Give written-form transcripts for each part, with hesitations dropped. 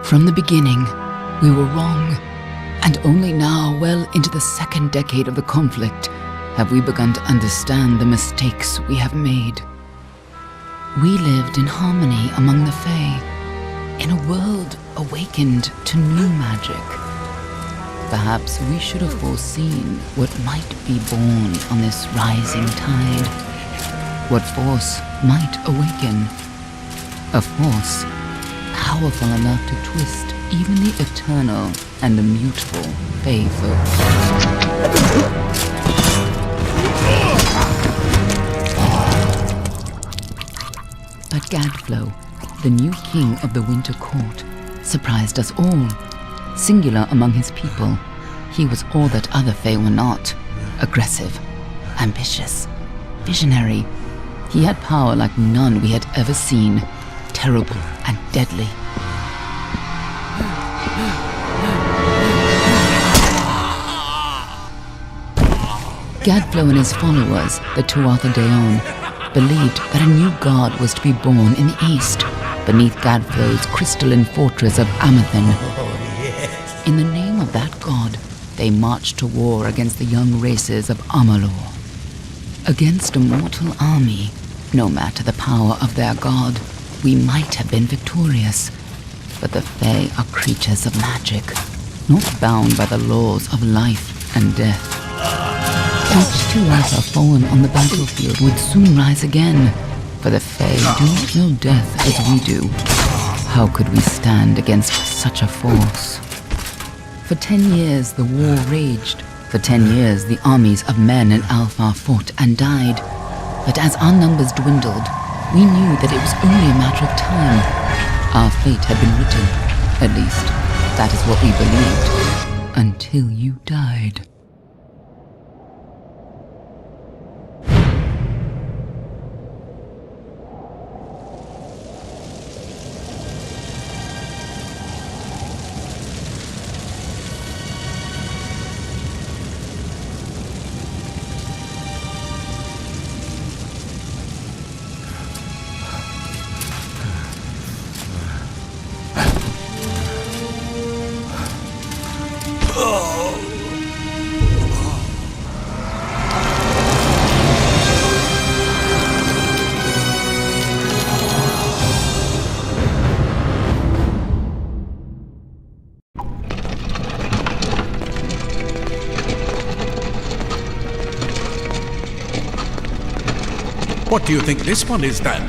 From the beginning, we were wrong, and only now, well into the second decade of the conflict, have we begun to understand the mistakes we have made. We lived in harmony among the Fae, in a world awakened to new magic. Perhaps we should have foreseen what might be born on this rising tide. What force might awaken. A force powerful enough to twist even the eternal and immutable Fae folk. But Gadflow, the new king of the Winter Court, surprised us all. Singular among his people, he was all that other Fae were not. Aggressive, ambitious, visionary. He had power like none we had ever seen, terrible and deadly. Gadflow and his followers, the Tuatha Deon, believed that a new god was to be born in the east, beneath Gadflow's crystalline fortress of Amathen. In the name of that god, they marched to war against the young races of Amalur. Against a mortal army, no matter the power of their god, we might have been victorious. But the Fae are creatures of magic, not bound by the laws of life and death. Each Tuatha fallen on the battlefield would soon rise again, for the Fae do not know death as we do. How could we stand against such a force? For 10 years the war raged. For 10 years the armies of Men and Alpha fought and died. But as our numbers dwindled, we knew that it was only a matter of time. Our fate had been written. At least, that is what we believed. Until you died. What do you think this one is then?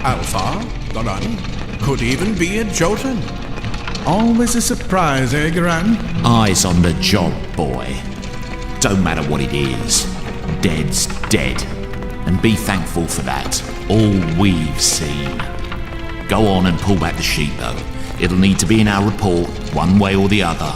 Alpha? Goran? Could even be a Jotun. Always a surprise, eh, Goran? Eyes on the job, boy. Don't matter what it is. Dead's dead. And be thankful for that. All we've seen. Go on and pull back the sheet, though. It'll need to be in our report, one way or the other.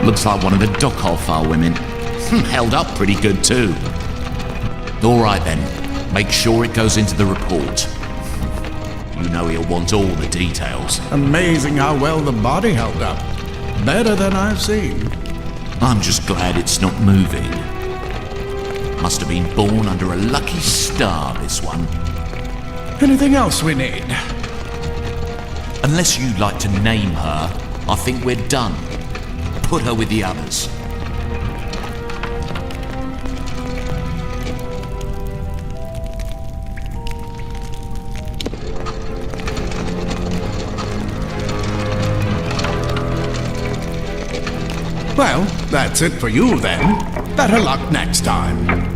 Looks like one of the Dockhofar women. Held up pretty good too. All right then, make sure it goes into the report. You know he'll want all the details. Amazing how well the body held up. Better than I've seen. I'm just glad it's not moving. Must have been born under a lucky star, this one. Anything else we need? Unless you'd like to name her, I think we're done. Put her with the others. Well, that's it for you then. Better luck next time.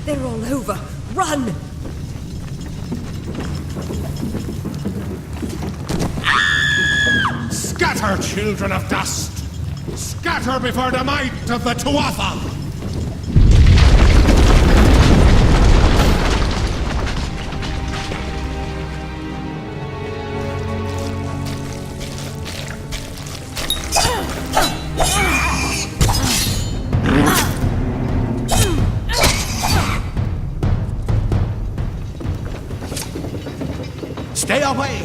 They're all over. Run! Scatter, children of dust! Scatter before the might of the Tuatha! Stay away!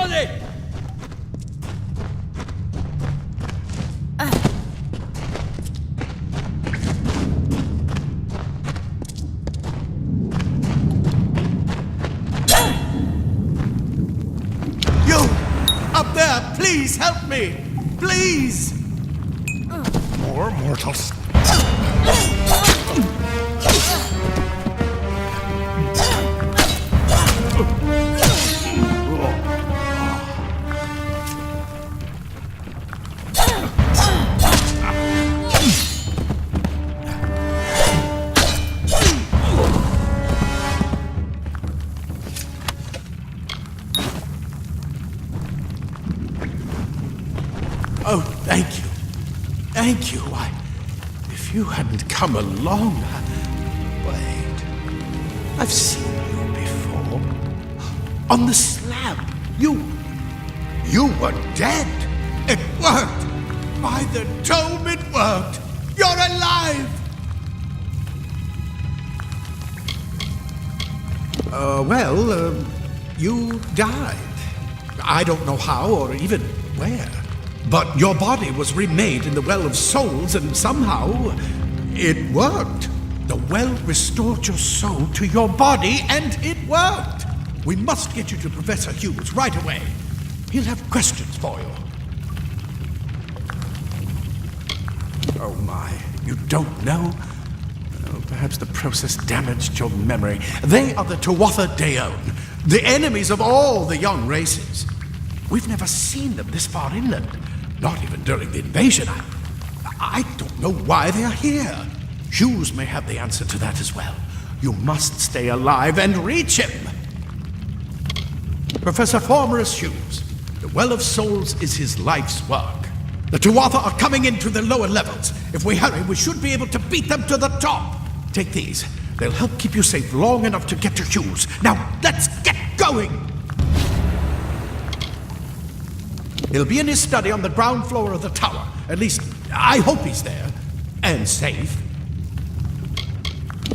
body! You! Up there! Please help me! Please! More mortals. Oh, thank you. Thank you. If you hadn't come along... Wait. I've seen you before. On the slab. You were dead. It worked. By the dome, it worked. You're alive. You died. I don't know how or even where. But your body was remade in the Well of Souls, and somehow it worked. The well restored your soul to your body, and it worked. We must get you to Professor Hughes right away. He'll have questions for you. Oh my, you don't know? Oh, perhaps the process damaged your memory. They are the Tuatha Deon, the enemies of all the young races. We've never seen them this far inland. Not even during the invasion. I don't know why they are here. Hughes may have the answer to that as well. You must stay alive and reach him. Professor Formerus Hughes, the Well of Souls is his life's work. The Tuatha are coming into the lower levels. If we hurry, we should be able to beat them to the top. Take these. They'll help keep you safe long enough to get to Hughes. Now, let's get going! He'll be in his study on the ground floor of the tower. At least, I hope he's there. And safe.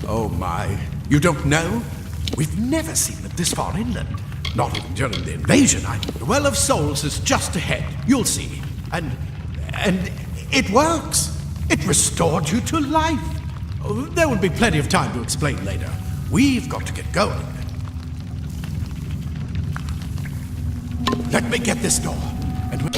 Oh my, you don't know? We've never seen them this far inland. Not even during the invasion. The Well of Souls is just ahead. You'll see. And it works. It restored you to life. Oh, there will be plenty of time to explain later. We've got to get going. Let me get this door. And we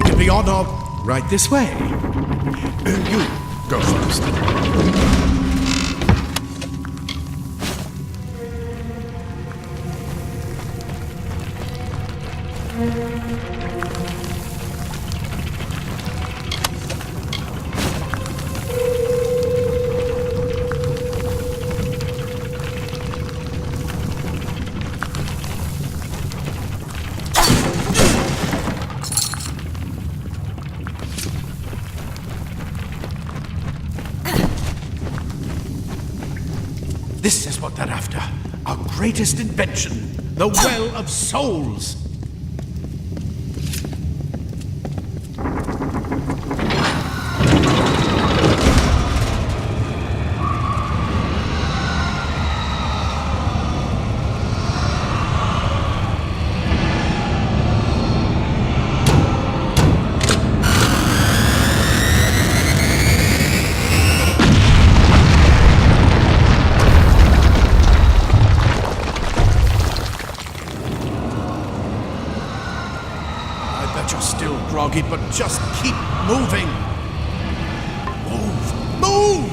can be on our right this way. You go first. This is what they're after. Our greatest invention, the Well of Souls. Groggy, but just keep moving. Move!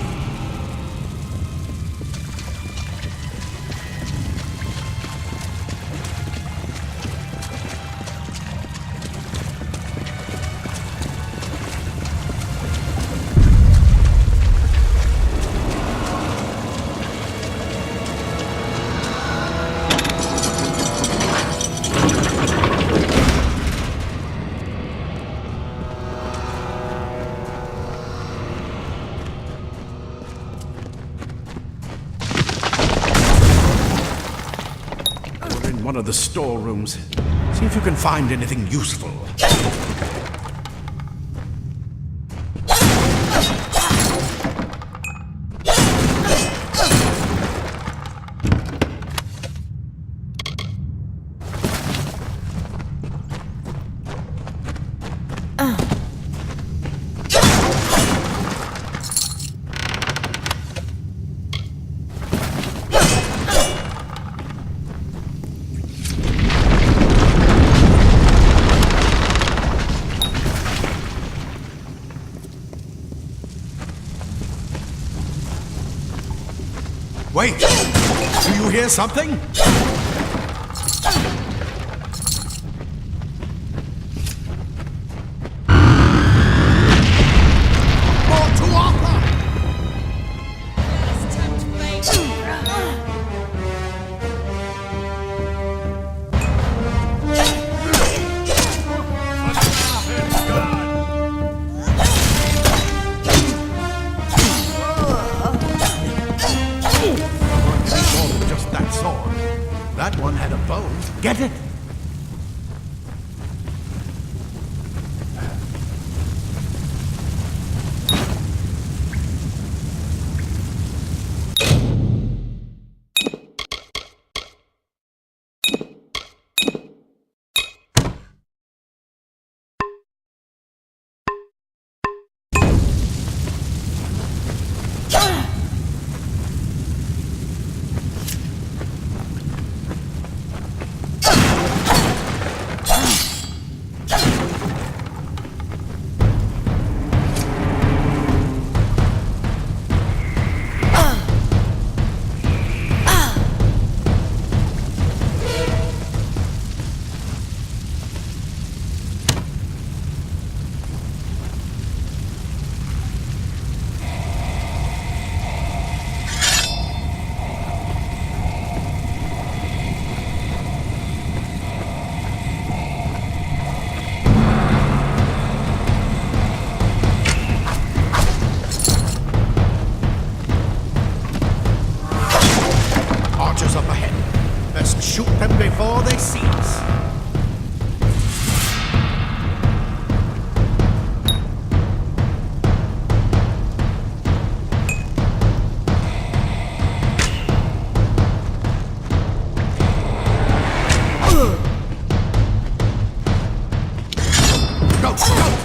the storerooms. See if you can find anything useful. Wait! Do you hear something? More Tuatha! Just that sword. That one had a bow. Get it? Archers up ahead. Best shoot them before they see us. Go, go!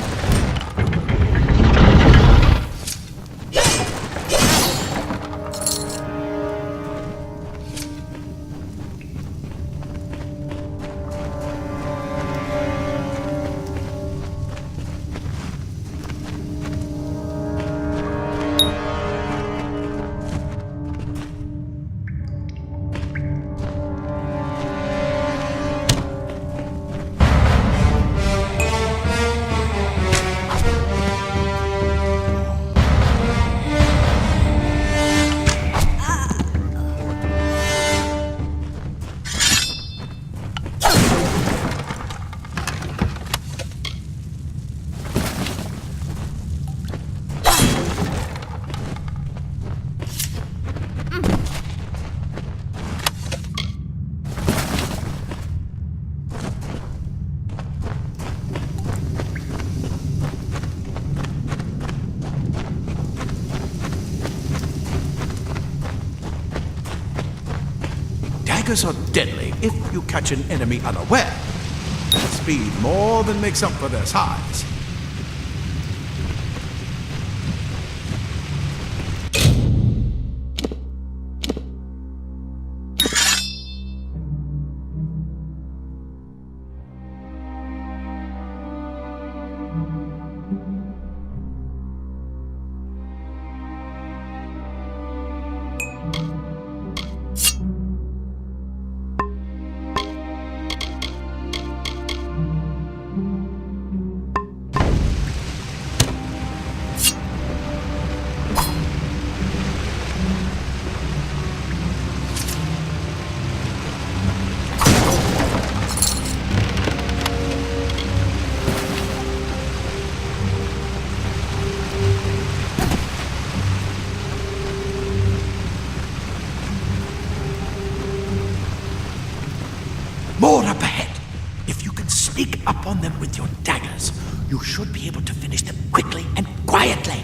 Daggers are deadly if you catch an enemy unaware. Speed more than makes up for their size. up on them with your daggers. You should be able to finish them quickly and quietly.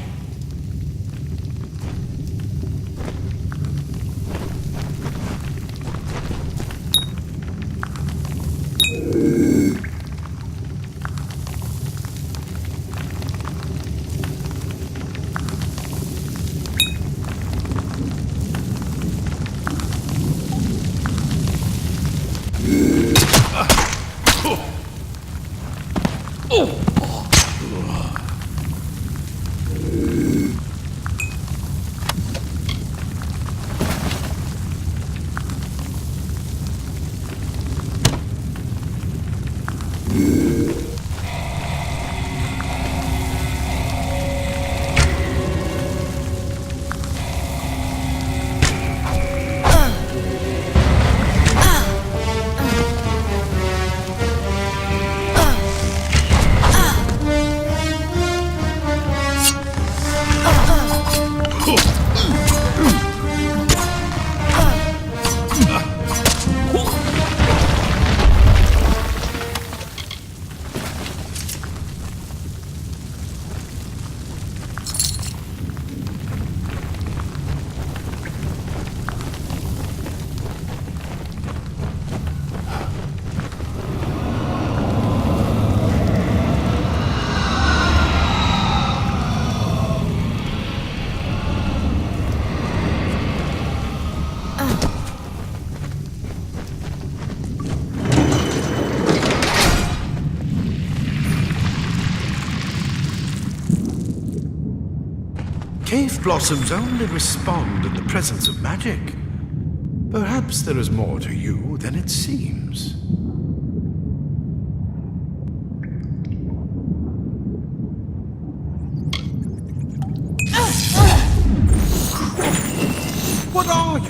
Cave blossoms only respond in the presence of magic. Perhaps there is more to you than it seems. What are you?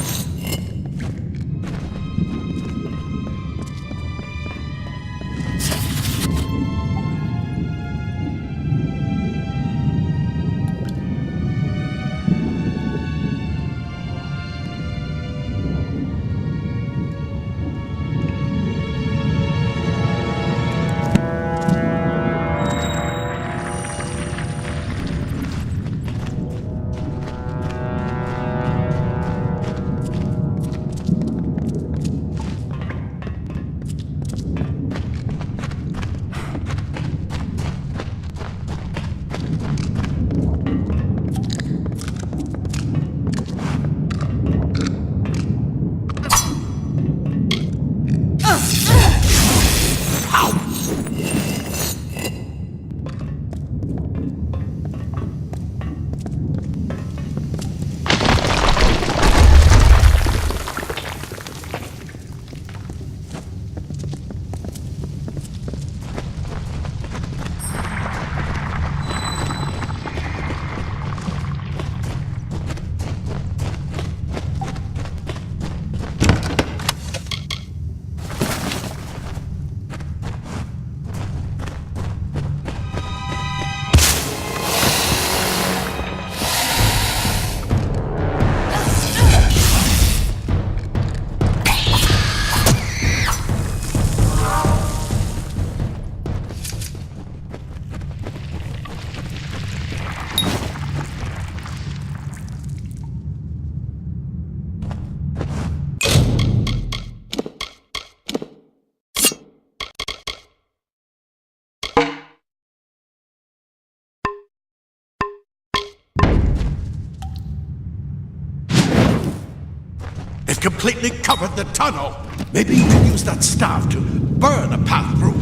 They've completely covered the tunnel. Maybe you can use that staff to burn a path through.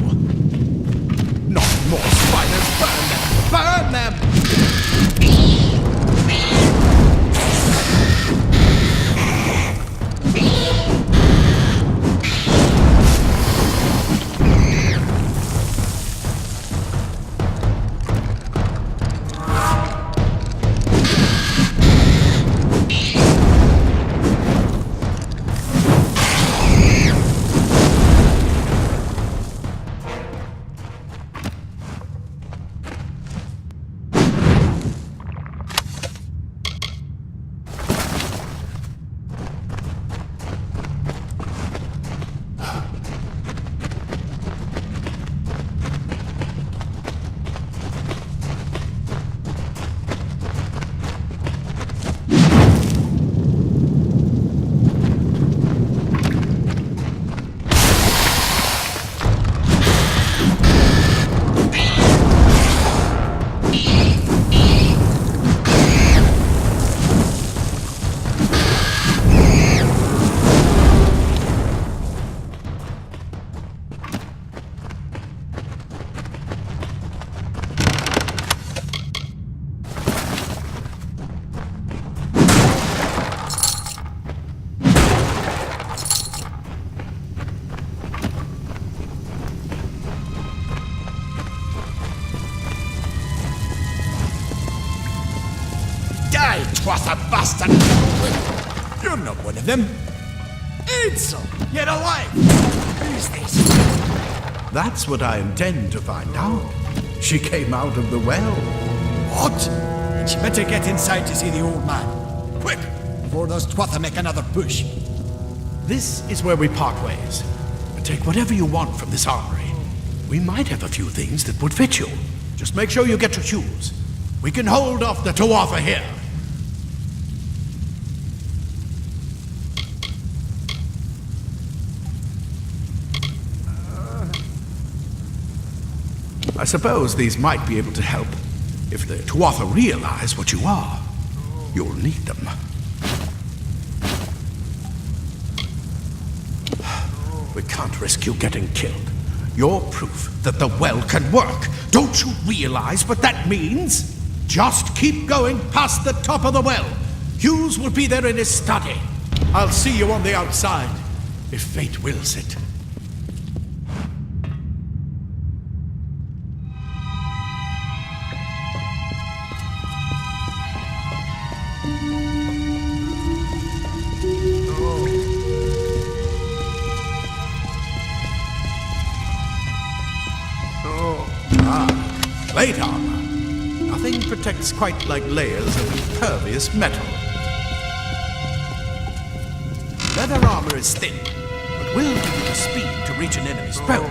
Not more spiders. Burn them! Burn them! Tuatha bastard! You're not one of them. Ansel, yet alive! Who's this? That's what I intend to find out. She came out of the well. What? Then she better get inside to see the old man. Quick, before those Tuatha make another push. This is where we part ways. Take whatever you want from this armory. We might have a few things that would fit you. Just make sure you get to Hughes. We can hold off the Tuatha here. I suppose these might be able to help. If the Tuatha realize what you are, you'll need them. We can't risk you getting killed. You're proof that the well can work. Don't you realize what that means? Just keep going past the top of the well. Hughes will be there in his study. I'll see you on the outside, if fate wills it. Plate armor. Nothing protects quite like layers of impervious metal. Leather armor is thin, but will give you the speed to reach an enemy's throat.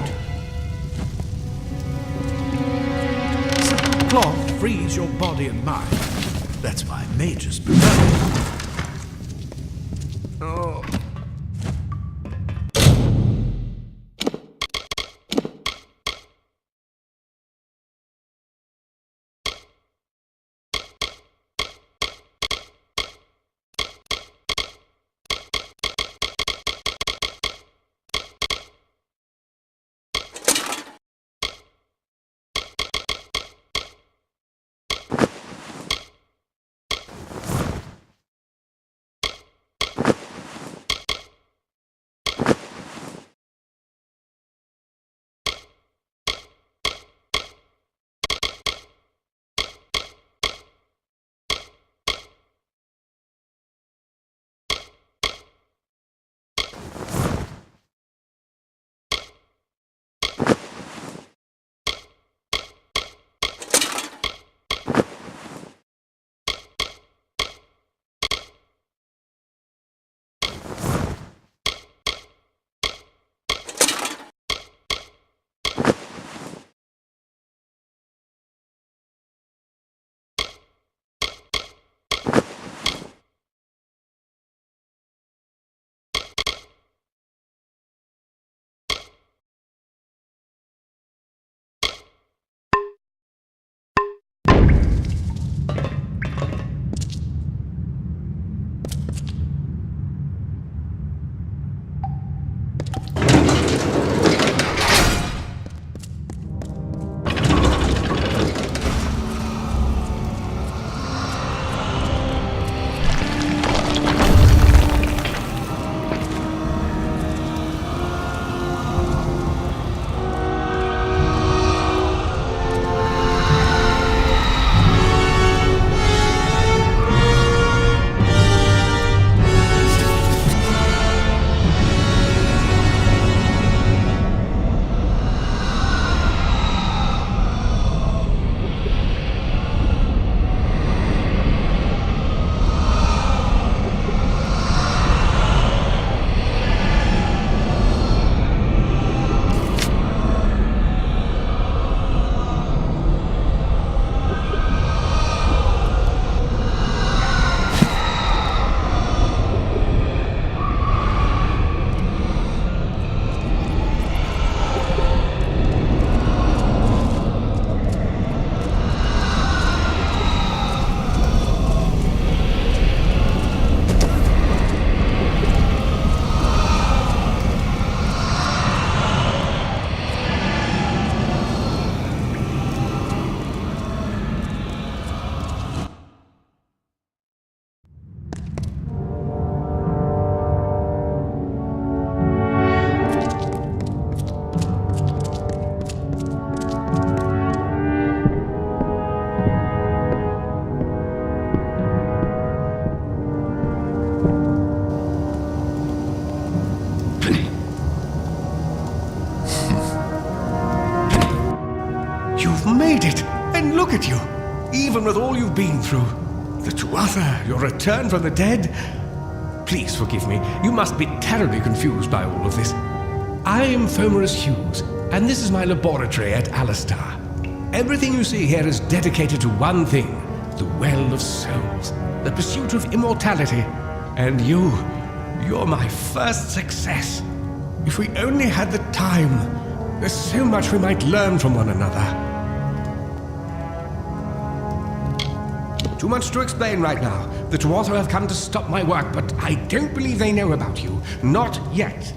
Simple cloth frees your body and mind. That's why mages prefer it. You've made it! And look at you! Even with all you've been through. The Tuatha, your return from the dead. Please forgive me. You must be terribly confused by all of this. I am Fomerus Hughes, and this is my laboratory at Alistar. Everything you see here is dedicated to one thing, the Well of Souls, the pursuit of immortality. And you're my first success. If we only had the time, there's so much we might learn from one another. Too much to explain right now. The Tuatha have come to stop my work, but I don't believe they know about you. Not yet.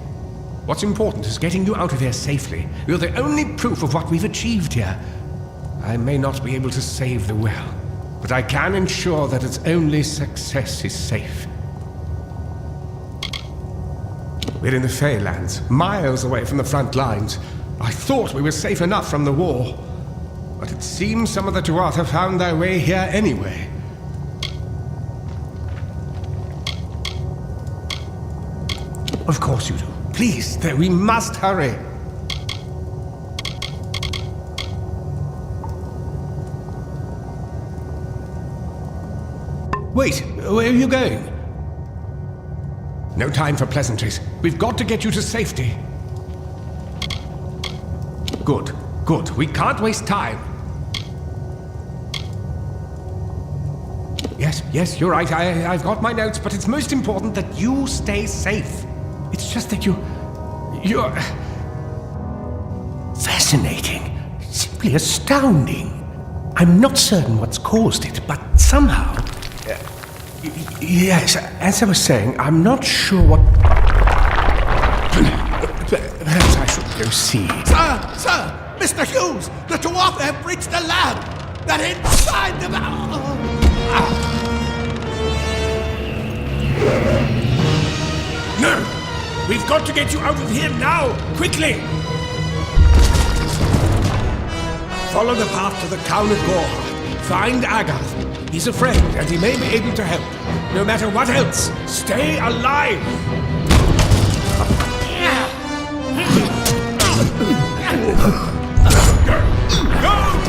What's important is getting you out of here safely. You're the only proof of what we've achieved here. I may not be able to save the well, but I can ensure that its only success is safe. We're in the Feylands, miles away from the front lines. I thought we were safe enough from the war, but it seems some of the Tuatha found their way here anyway. Of course you do. Please, we must hurry. Wait, where are you going? No time for pleasantries. We've got to get you to safety. Good, good. We can't waste time. Yes, you're right. I've got my notes, but it's most important that you stay safe. It's just that you're fascinating. Simply astounding. I'm not certain what's caused it, but somehow... yes, as I was saying, I'm not sure what... Perhaps I should go see. Sir! Mr. Hughes! The Tuatha have breached the lab! They're inside the... No! We've got to get you out of here now! Quickly! Follow the path to the town of Gorhart. Find Agath. He's a friend, and he may be able to help. No matter what else, stay alive! Go!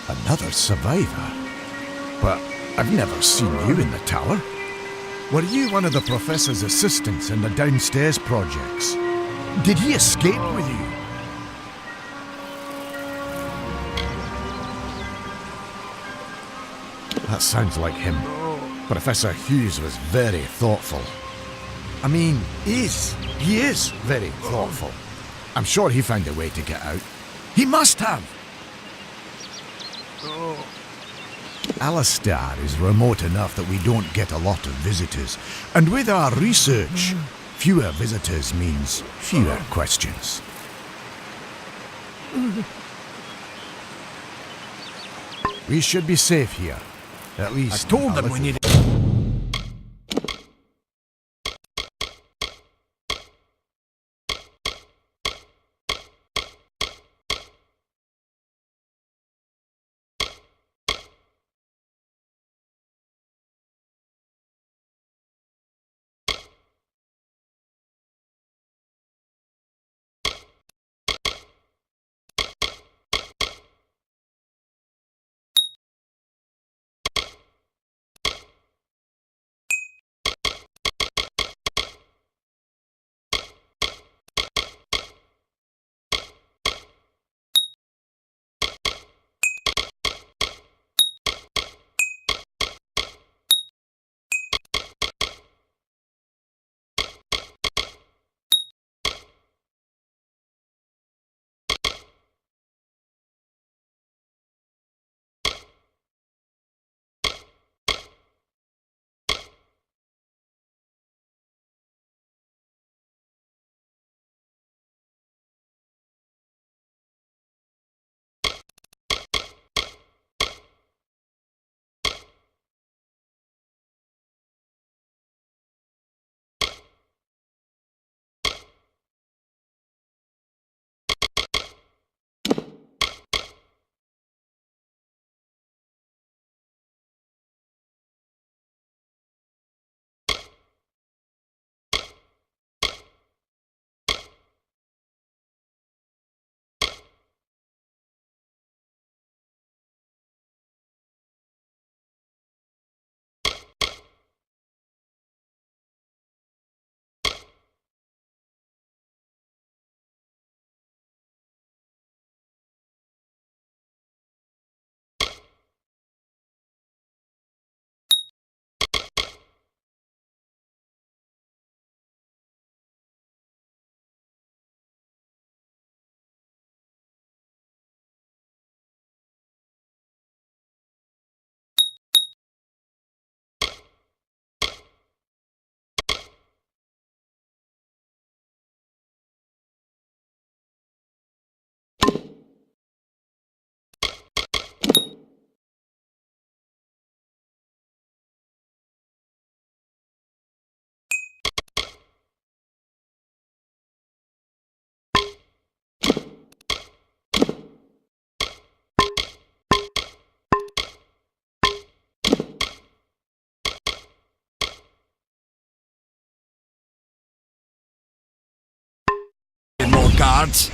Another survivor? But I've never seen you in the tower. Were you one of the Professor's assistants in the downstairs projects? Did he escape with you? That sounds like him. Professor Hughes was very thoughtful. I mean, he is very thoughtful. I'm sure he found a way to get out. He must have! Alistar is remote enough that we don't get a lot of visitors. And with our research, fewer visitors means fewer questions. We should be safe here. At least I told them we needed... More guards.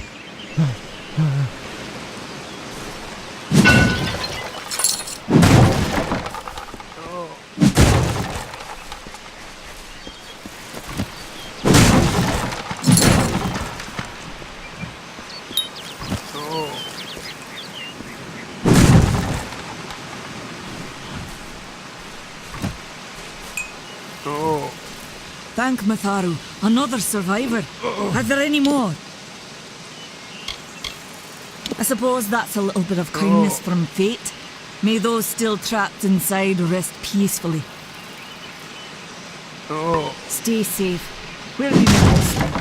Thank Matharu. Another survivor. Are there any more? I suppose that's a little bit of kindness from fate. May those still trapped inside rest peacefully. Stay safe. Where are you going?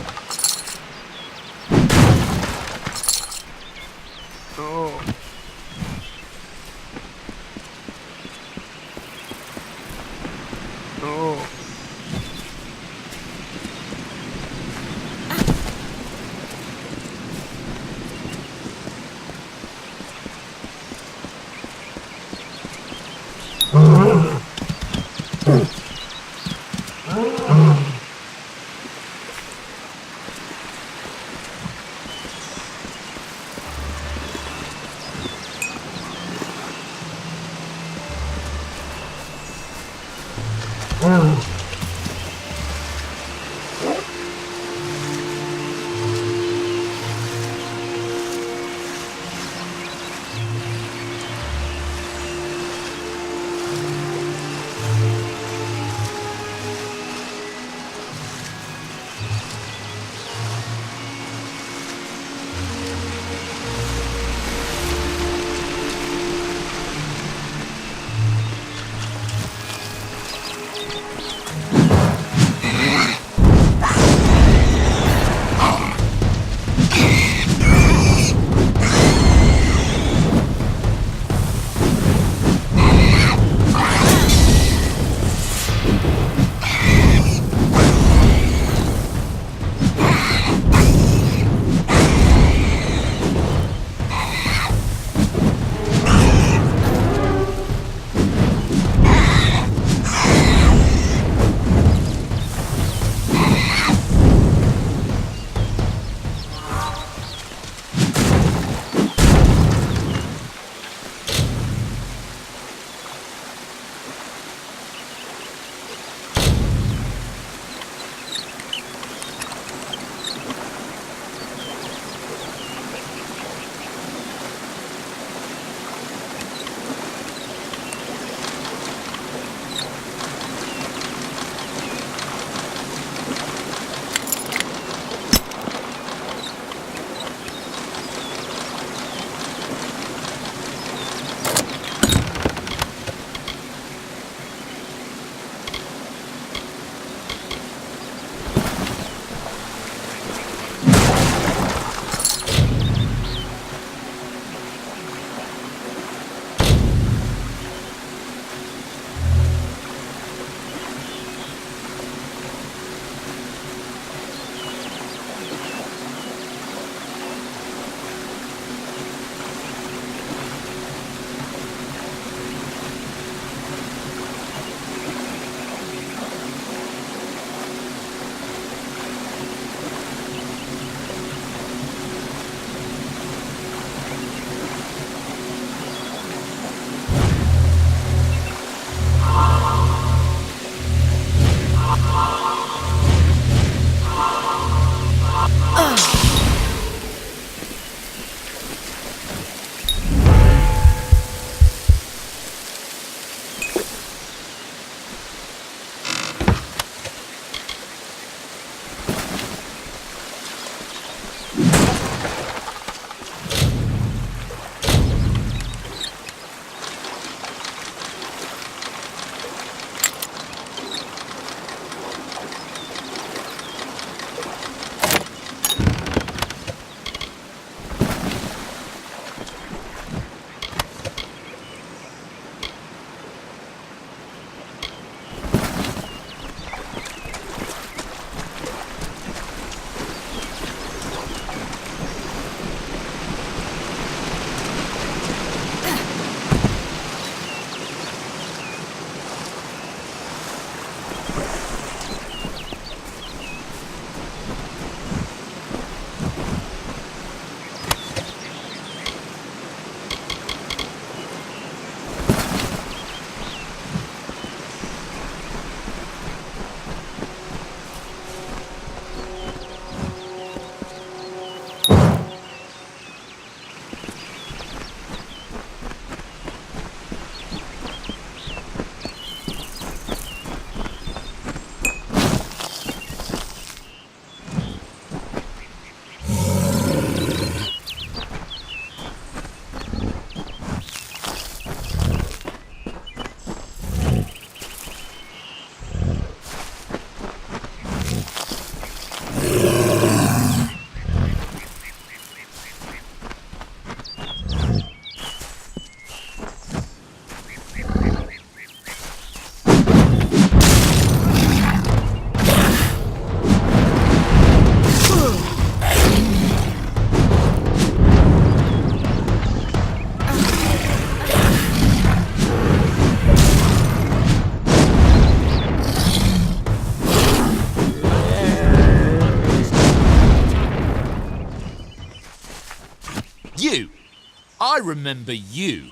I remember you.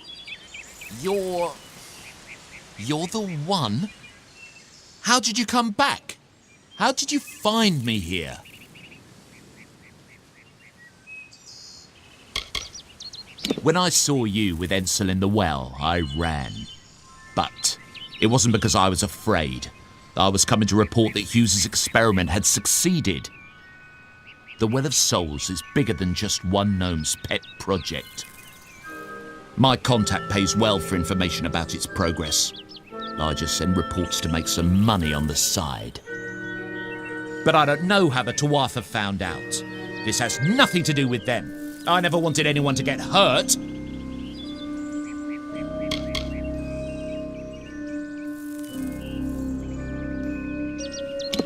You're the one? How did you come back? How did you find me here? When I saw you with Ensel in the well, I ran. But it wasn't because I was afraid. I was coming to report that Hughes' experiment had succeeded. The Well of Souls is bigger than just one gnome's pet project. My contact pays well for information about its progress. I just send reports to make some money on the side. But I don't know how the Tuatha found out. This has nothing to do with them. I never wanted anyone to get hurt.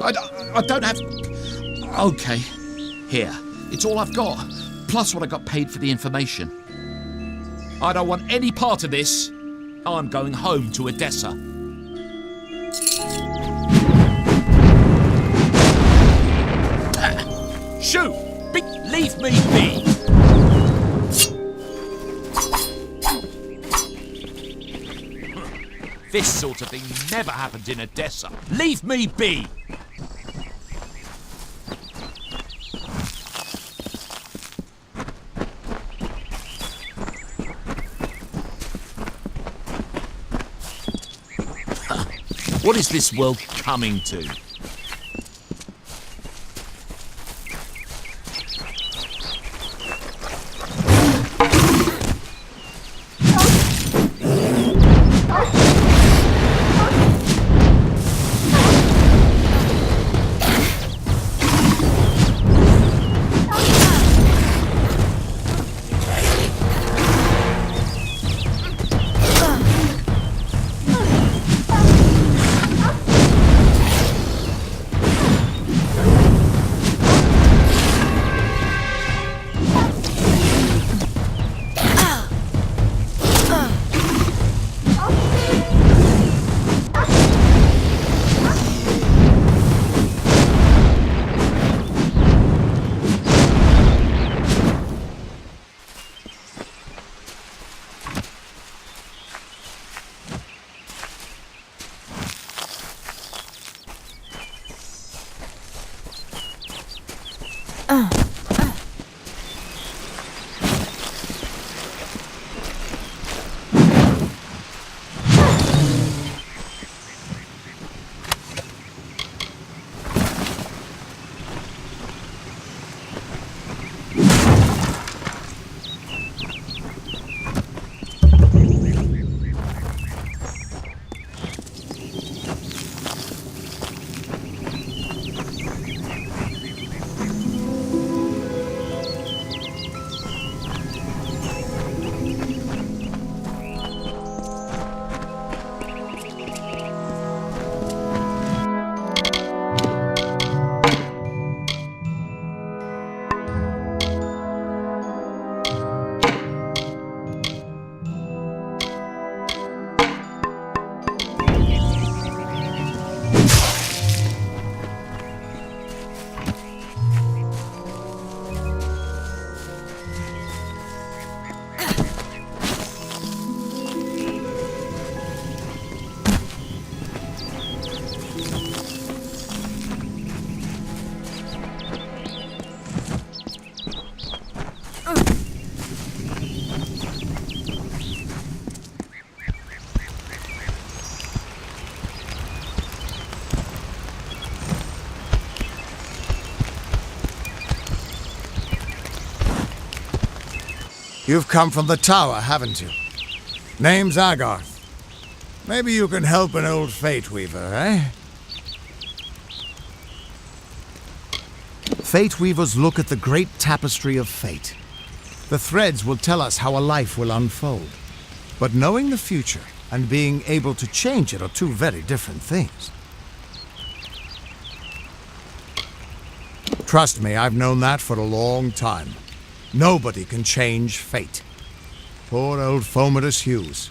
I don't have... Okay, here. It's all I've got, plus what I got paid for the information. I don't want any part of this. I'm going home to Odessa. Shoot! Leave me be! This sort of thing never happened in Odessa. Leave me be! What is this world coming to? You've come from the tower, haven't you? Name's Agarth. Maybe you can help an old Fate Weaver, eh? Fate Weavers look at the great tapestry of fate. The threads will tell us how a life will unfold. But knowing the future and being able to change it are two very different things. Trust me, I've known that for a long time. Nobody can change fate. Poor old Fomadus Hughes.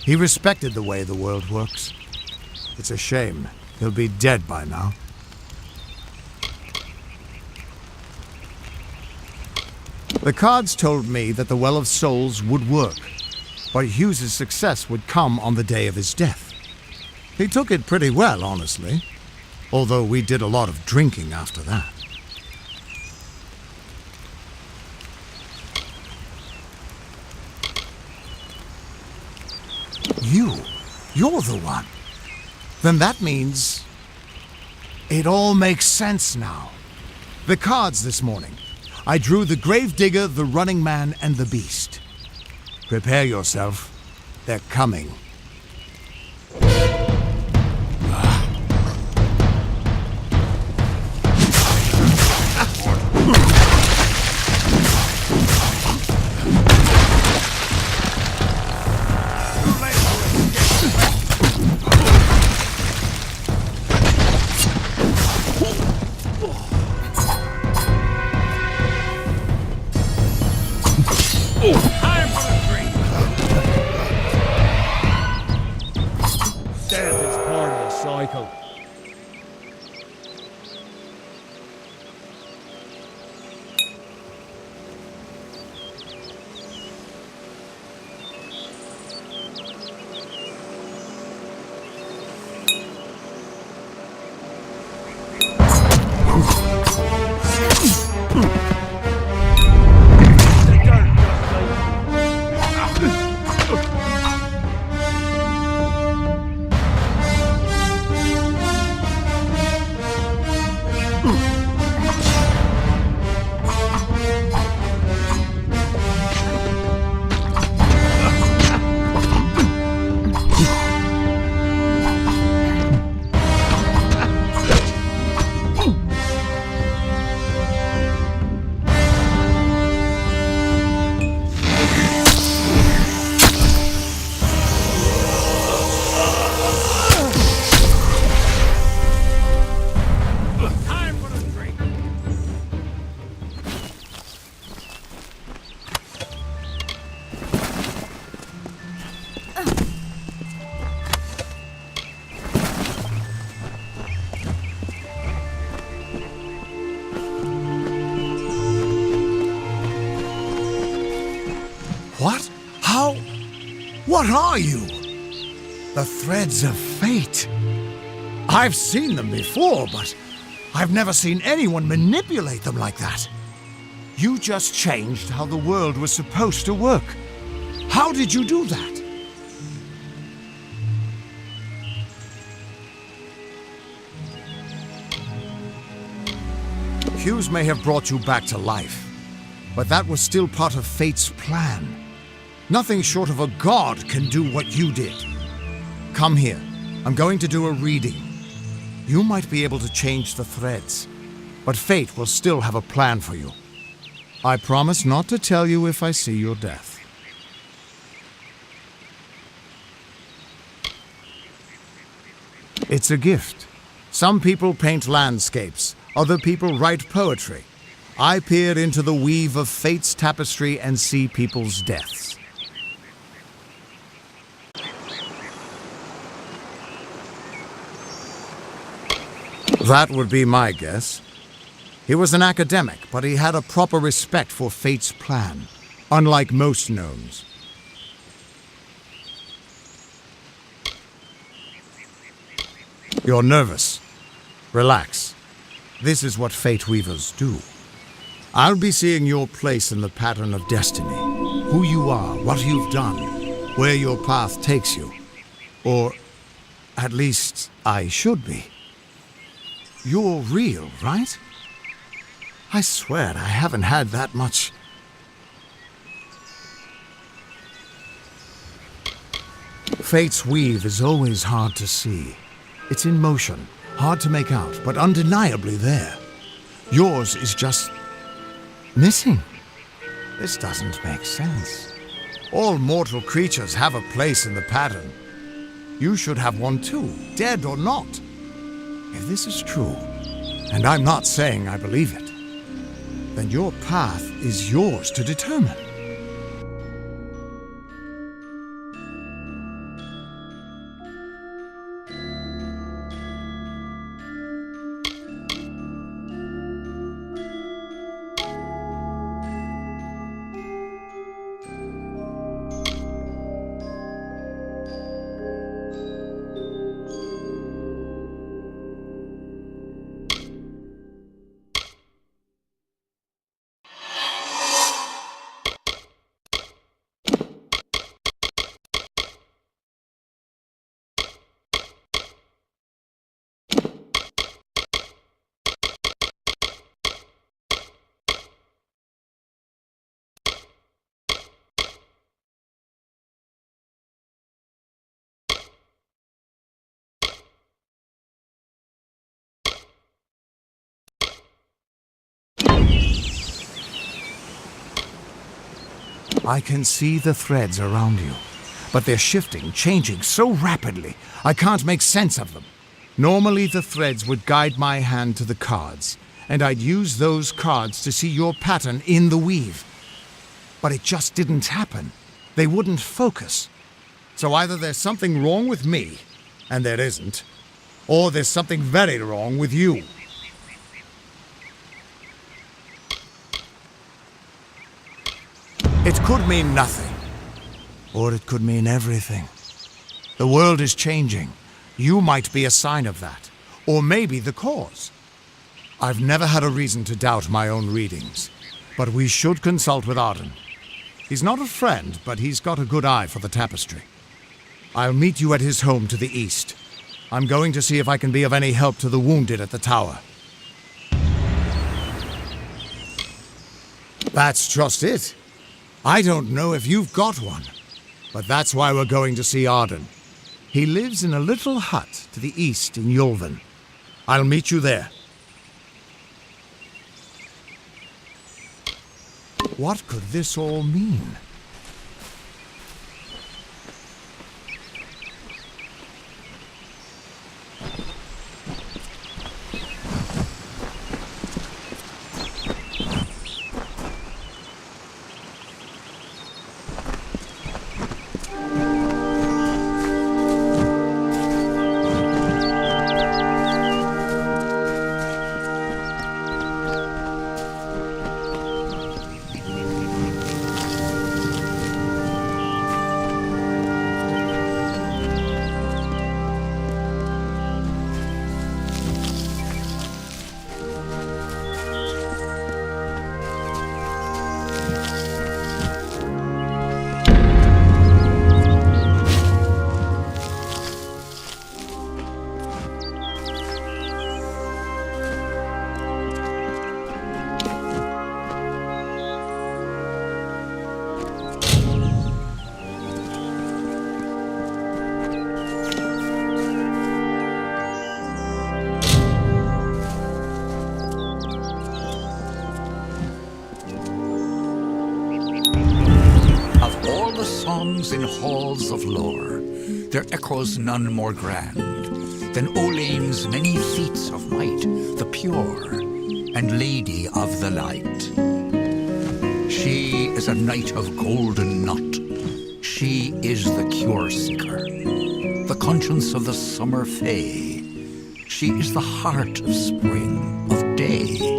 He respected the way the world works. It's a shame. He'll be dead by now. The cards told me that the Well of Souls would work, but Hughes' success would come on the day of his death. He took it pretty well, honestly, although we did a lot of drinking after that. You're the one. Then that means it all makes sense now. The cards this morning. I drew the Gravedigger, the Running Man, and the Beast. Prepare yourself. They're coming. Death is part of the cycle. What? How? What are you? The threads of fate. I've seen them before, but I've never seen anyone manipulate them like that. You just changed how the world was supposed to work. How did you do that? Hughes may have brought you back to life, but that was still part of fate's plan. Nothing short of a god can do what you did. Come here. I'm going to do a reading. You might be able to change the threads, but fate will still have a plan for you. I promise not to tell you if I see your death. It's a gift. Some people paint landscapes, other people write poetry. I peer into the weave of fate's tapestry and see people's deaths. That would be my guess. He was an academic, but he had a proper respect for fate's plan, unlike most gnomes. You're nervous. Relax. This is what fate weavers do. I'll be seeing your place in the pattern of destiny. Who you are, what you've done, where your path takes you. Or, at least, I should be. You're real, right? I swear I haven't had that much. Fate's weave is always hard to see. It's in motion, hard to make out, but undeniably there. Yours is just missing. This doesn't make sense. All mortal creatures have a place in the pattern. You should have one too, dead or not. If this is true, and I'm not saying I believe it, then your path is yours to determine. I can see the threads around you, but they're shifting, changing so rapidly, I can't make sense of them. Normally the threads would guide my hand to the cards, and I'd use those cards to see your pattern in the weave. But it just didn't happen. They wouldn't focus. So either there's something wrong with me, and there isn't, or there's something very wrong with you. It could mean nothing, or it could mean everything. The world is changing. You might be a sign of that, or maybe the cause. I've never had a reason to doubt my own readings, but we should consult with Arden. He's not a friend, but he's got a good eye for the tapestry. I'll meet you at his home to the east. I'm going to see if I can be of any help to the wounded at the tower. That's just it. I don't know if you've got one, but that's why we're going to see Arden. He lives in a little hut to the east in Yulven. I'll meet you there. What could this all mean? In halls of lore, there echoes none more grand than Olane's many feats of might, the pure and lady of the light. She is a knight of golden knot. She is the cure seeker, the conscience of the summer fae. She is the heart of spring, of day.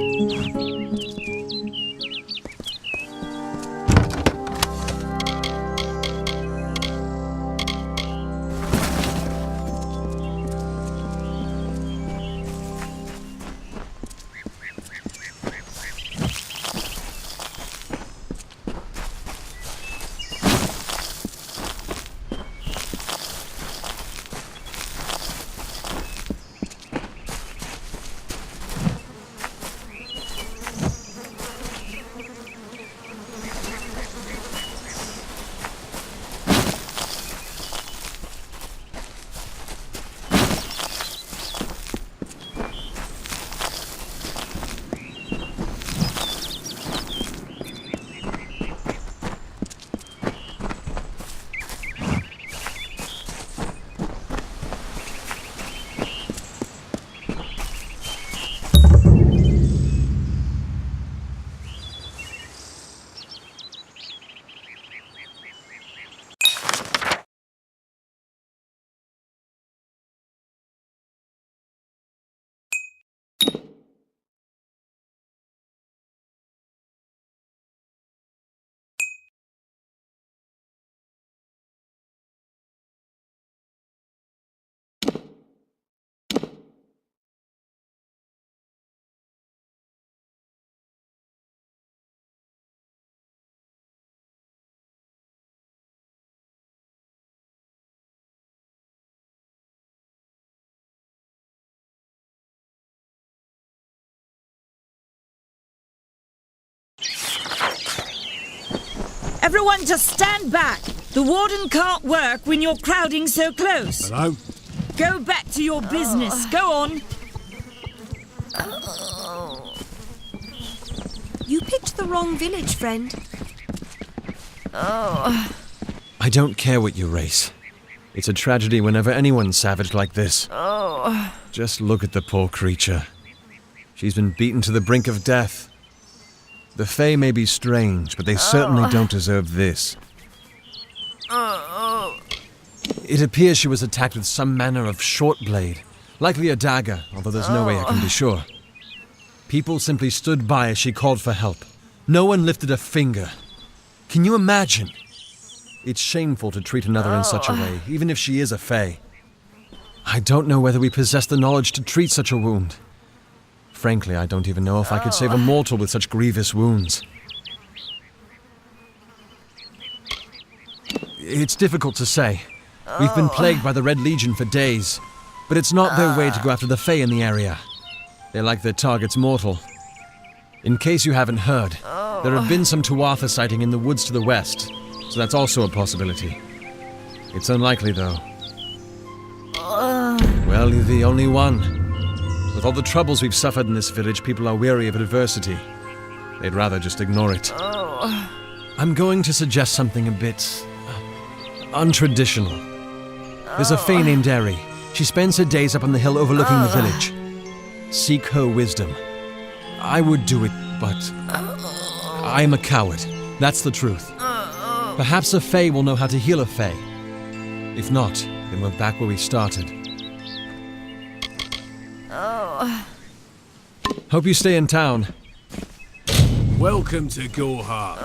Everyone just stand back. The warden can't work when you're crowding so close. Hello? Go back to your business. Go on. You picked the wrong village, friend. I don't care what you race. It's a tragedy whenever anyone's savage like this. Just look at the poor creature. She's been beaten to the brink of death. The Fae may be strange, but they certainly don't deserve this. It appears she was attacked with some manner of short blade, likely a dagger, although there's no way I can be sure. People simply stood by as she called for help. No one lifted a finger. Can you imagine? It's shameful to treat another in such a way, even if she is a Fae. I don't know whether we possess the knowledge to treat such a wound. Frankly, I don't even know if I could save a mortal with such grievous wounds. It's difficult to say. We've been plagued by the Red Legion for days, but it's not their way to go after the Fae in the area. They like their targets mortal. In case you haven't heard, there have been some Tuatha sighting in the woods to the west, so that's also a possibility. It's unlikely, though. Well, you're the only one. With all the troubles we've suffered in this village, people are weary of adversity. They'd rather just ignore it. I'm going to suggest something a bit untraditional. There's a Fae named Eri. She spends her days up on the hill overlooking the village. Seek her wisdom. I would do it, but I'm a coward. That's the truth. Perhaps a Fae will know how to heal a Fae. If not, then we're back where we started. Hope you stay in town. Welcome to Gorhart.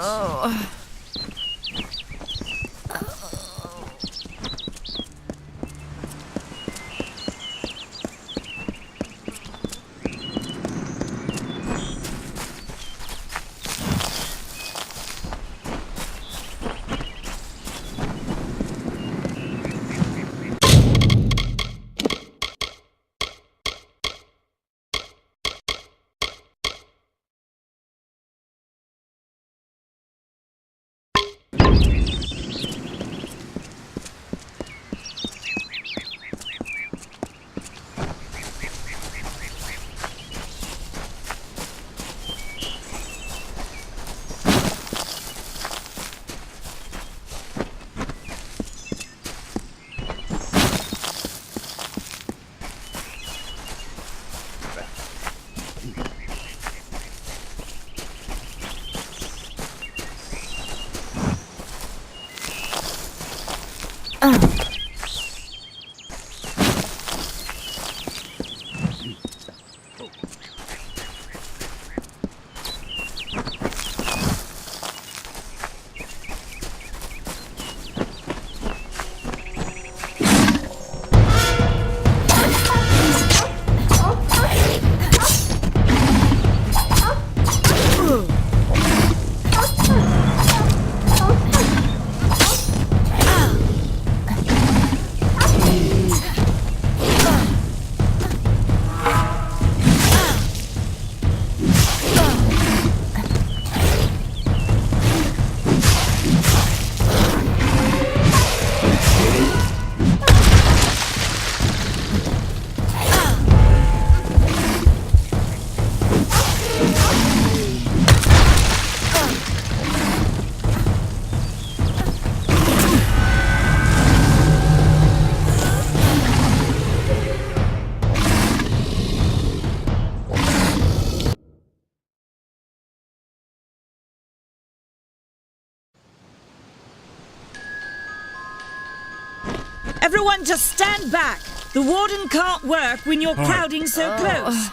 Everyone just stand back. The warden can't work when you're crowding so close.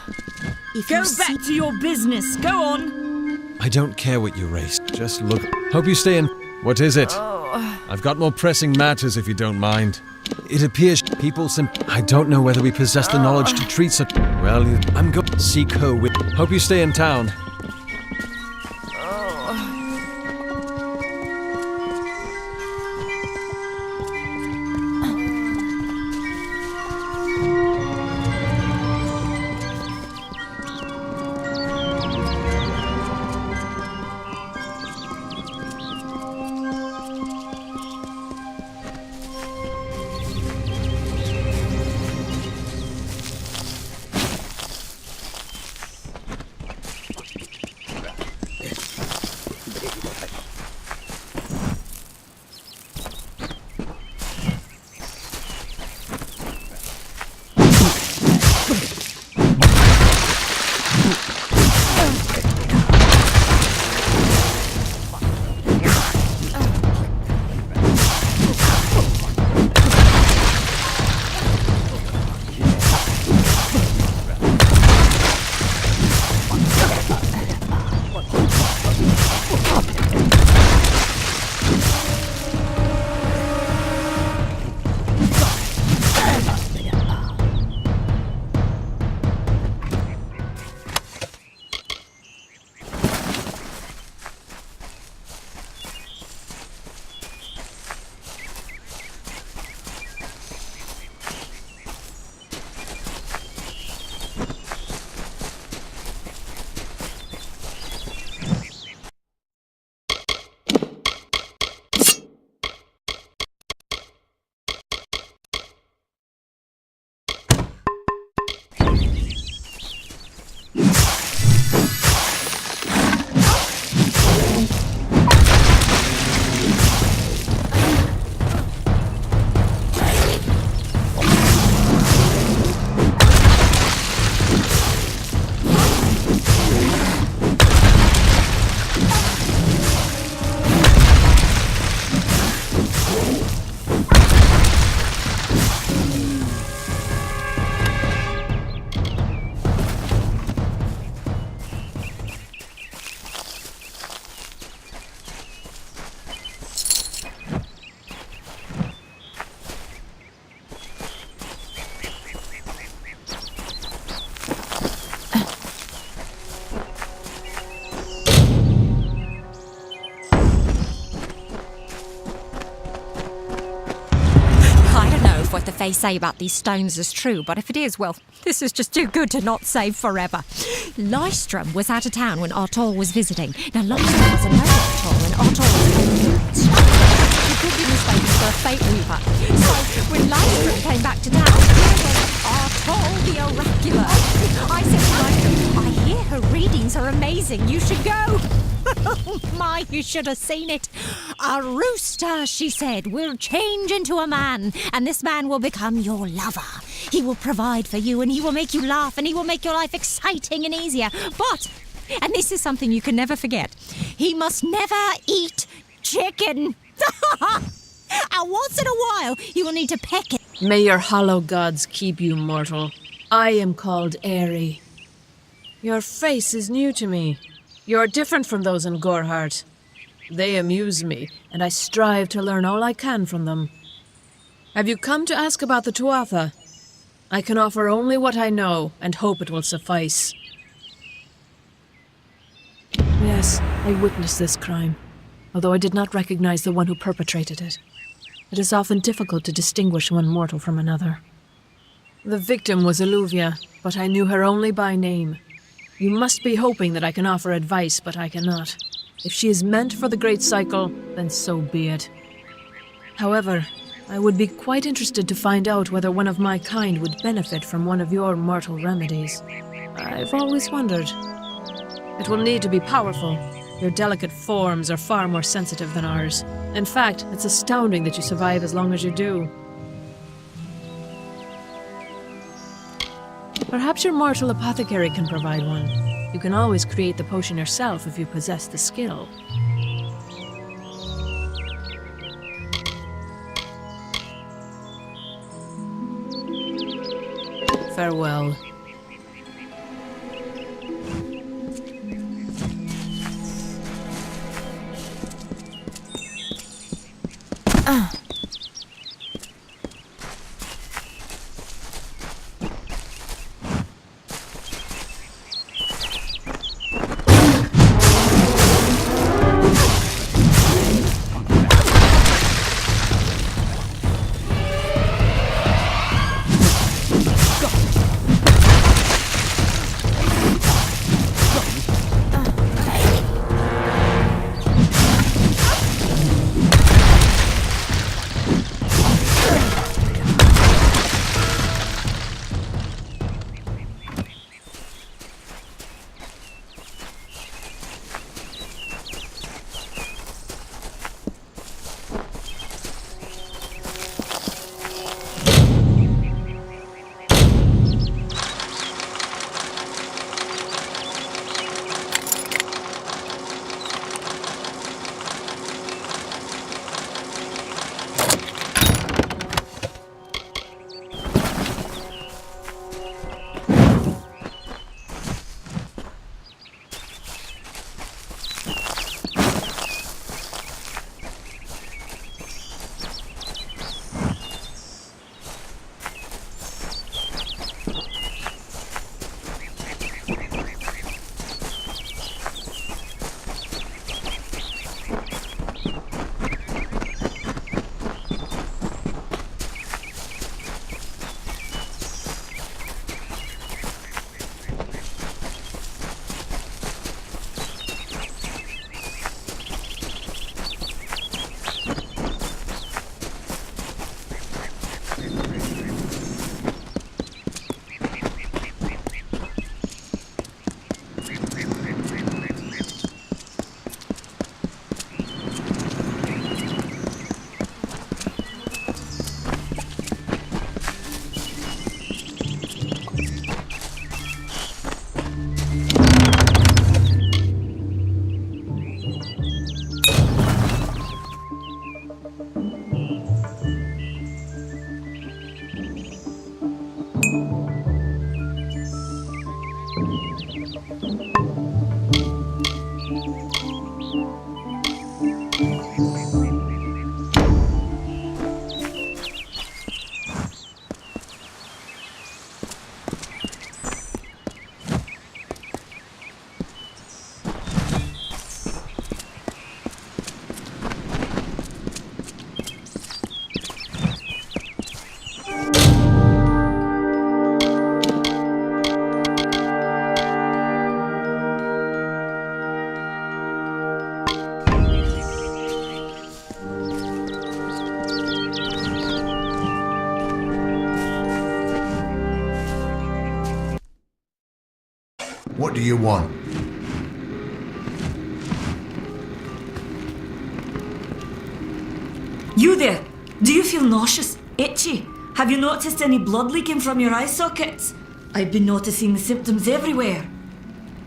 Go back to your business. Go on. I don't care what you race. Just look. Hope you stay in. What is it? I've got more pressing matters if you don't mind. It appears people I don't know whether we possess the knowledge to treat such. Well, I'm going to seek her with. Hope you stay in town. if what the Fae say about these stones is true, but if it is, well, this is just too good to not save forever. Lystrom was out of town when Artol was visiting. Now, Lystrom doesn't know Artol, and Artol was he could be mistaken for a Fate Weaver. So, when Lystrom came back to town, here was Artol the Oracular. I said to Lystrom, I hear her readings are amazing. You should go. Oh my, you should have seen it. A rooster, she said, will change into a man, and this man will become your lover. He will provide for you, and he will make you laugh, and he will make your life exciting and easier. But, and this is something you can never forget, he must never eat chicken. And once in a while, he will need to peck it. May your hollow gods keep you mortal. I am called Aerie. Your face is new to me. You're different from those in Gorhart. They amuse me, and I strive to learn all I can from them. Have you come to ask about the Tuatha? I can offer only what I know, and hope it will suffice. Yes, I witnessed this crime, although I did not recognize the one who perpetrated it. It is often difficult to distinguish one mortal from another. The victim was Alluvia, but I knew her only by name. You must be hoping that I can offer advice, but I cannot. If she is meant for the Great Cycle, then so be it. However, I would be quite interested to find out whether one of my kind would benefit from one of your mortal remedies. I've always wondered. It will need to be powerful. Your delicate forms are far more sensitive than ours. In fact, it's astounding that you survive as long as you do. Perhaps your mortal apothecary can provide one. You can always create the potion yourself if you possess the skill. Farewell. What do you want? You there! Do you feel nauseous? Itchy? Have you noticed any blood leaking from your eye sockets? I've been noticing the symptoms everywhere.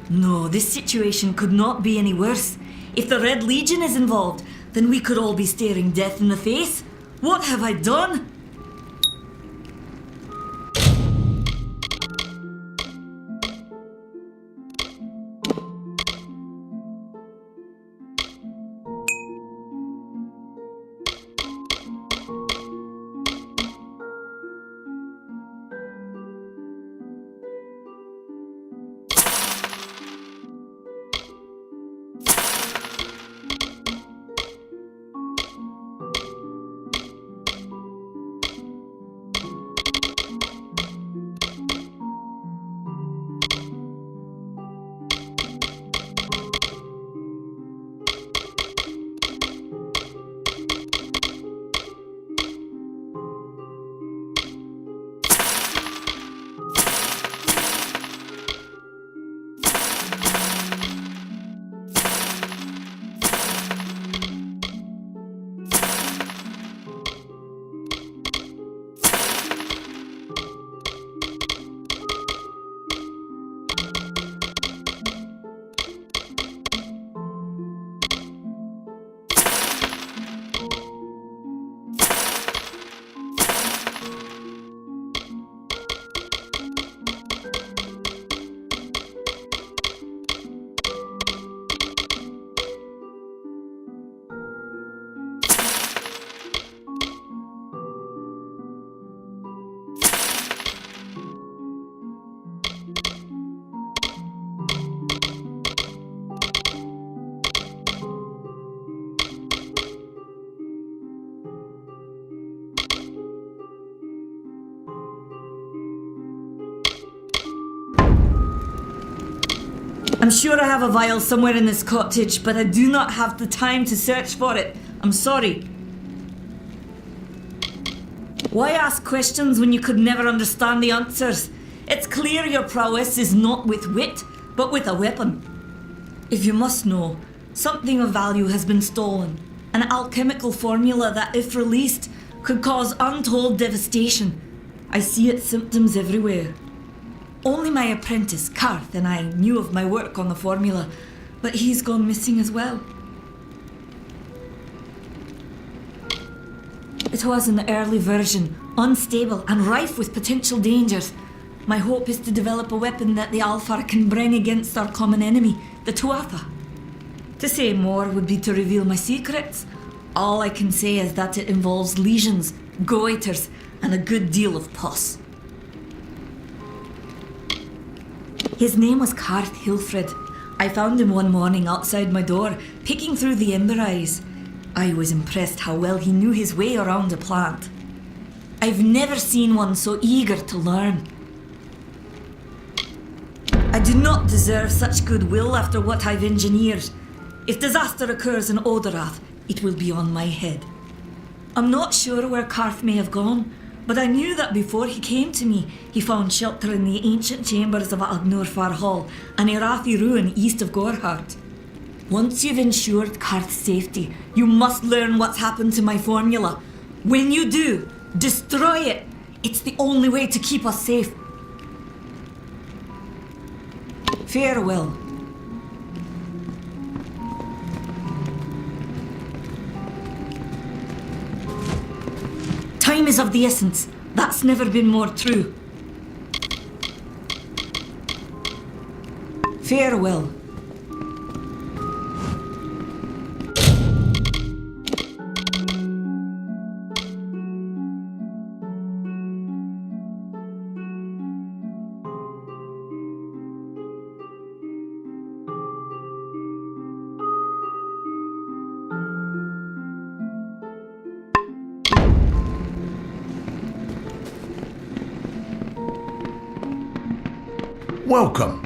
No, this situation could not be any worse. If the Red Legion is involved, then we could all be staring death in the face. What have I done? I'm sure I have a vial somewhere in this cottage, but I do not have the time to search for it. I'm sorry. Why ask questions when you could never understand the answers? It's clear your prowess is not with wit, but with a weapon. If you must know, something of value has been stolen. An alchemical formula that, if released, could cause untold devastation. I see its symptoms everywhere. Only my apprentice, Karth, and I knew of my work on the formula, but he's gone missing as well. It was an early version, unstable and rife with potential dangers. My hope is to develop a weapon that the Alfar can bring against our common enemy, the Tuatha. To say more would be to reveal my secrets. All I can say is that it involves lesions, goiters, and a good deal of pus. His name was Karth Hilfred. I found him one morning outside my door, picking through the ember eyes. I was impressed how well he knew his way around a plant. I've never seen one so eager to learn. I do not deserve such goodwill after what I've engineered. If disaster occurs in Odorath, it will be on my head. I'm not sure where Karth may have gone, but I knew that before he came to me, he found shelter in the ancient chambers of Agnurfar Hall, an Irathi ruin east of Gorhart. Once you've ensured Karth's safety, you must learn what's happened to my formula. When you do, destroy it. It's the only way to keep us safe. Farewell. Time is of the essence. That's never been more true. Farewell. Welcome.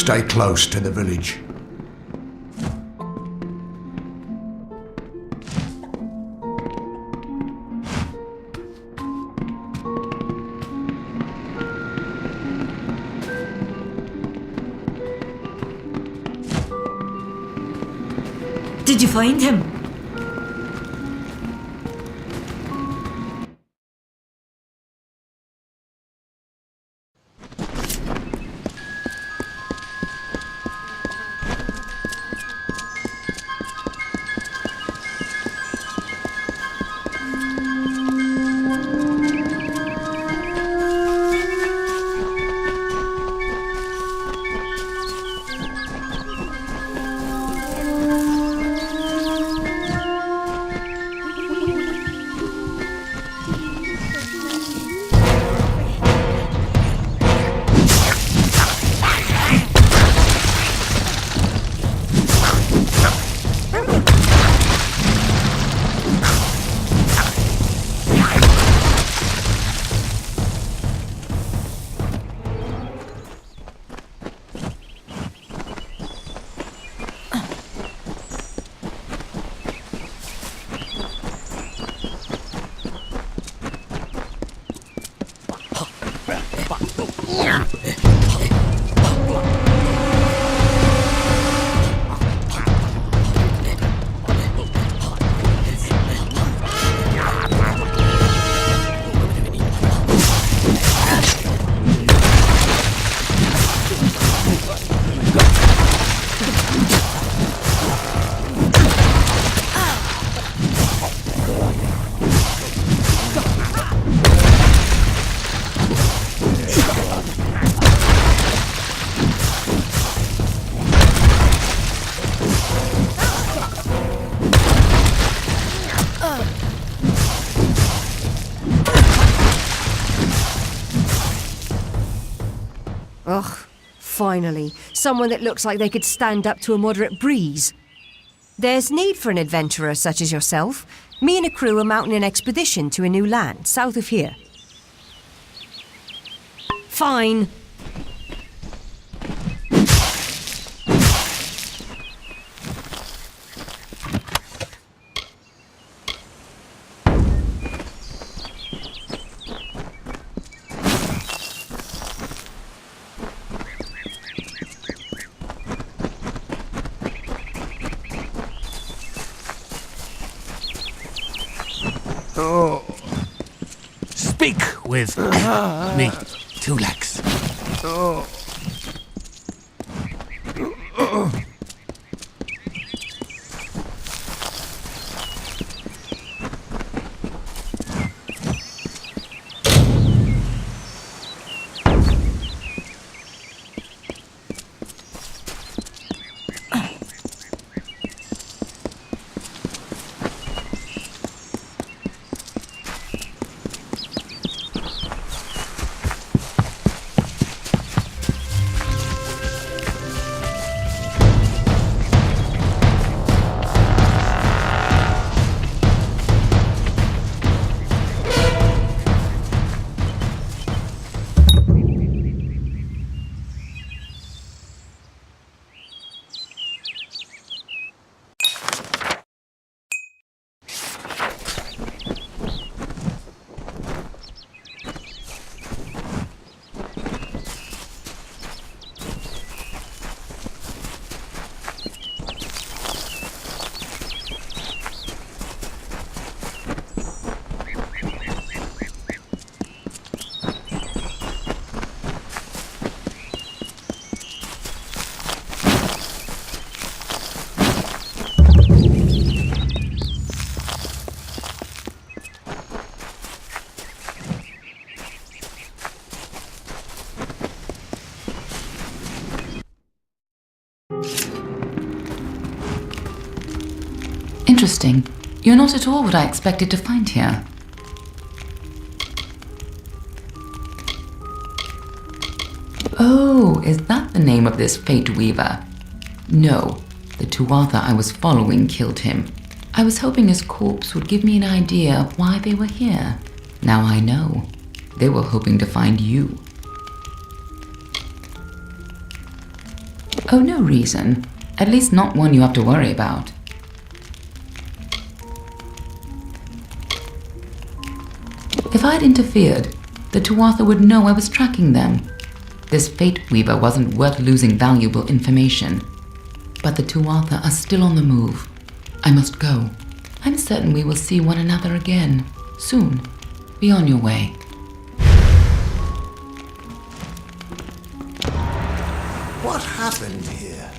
stay close to the village. Did you find him? Ugh, finally. Someone that looks like they could stand up to a moderate breeze. There's need for an adventurer such as yourself. Me and a crew are mounting an expedition to a new land, south of here. Fine. Speak with me, Tulax. Interesting. You're not at all what I expected to find here. Oh, is that the name of this Fate Weaver? No, the Tuatha I was following killed him. I was hoping his corpse would give me an idea of why they were here. Now I know. They were hoping to find you. Oh, no reason. At least not one you have to worry about. If I'd interfered, the Tuatha would know I was tracking them. This Fate Weaver wasn't worth losing valuable information. But the Tuatha are still on the move. I must go. I'm certain we will see one another again, soon. Be on your way. What happened here?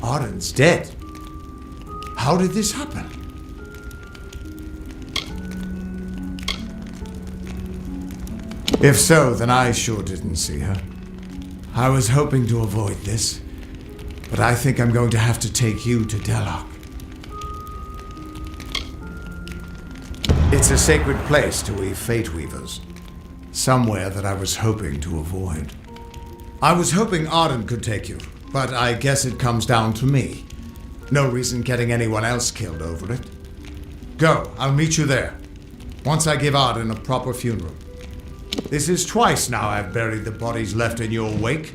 Arin's dead. How did this happen? If so, then I sure didn't see her. I was hoping to avoid this, but I think I'm going to have to take you to Delok. It's a sacred place to we Fate Weavers. Somewhere that I was hoping to avoid. I was hoping Arin could take you, but I guess it comes down to me. No reason getting anyone else killed over it. Go, I'll meet you there. Once I give Arin a proper funeral. This is twice now I've buried the bodies left in your wake.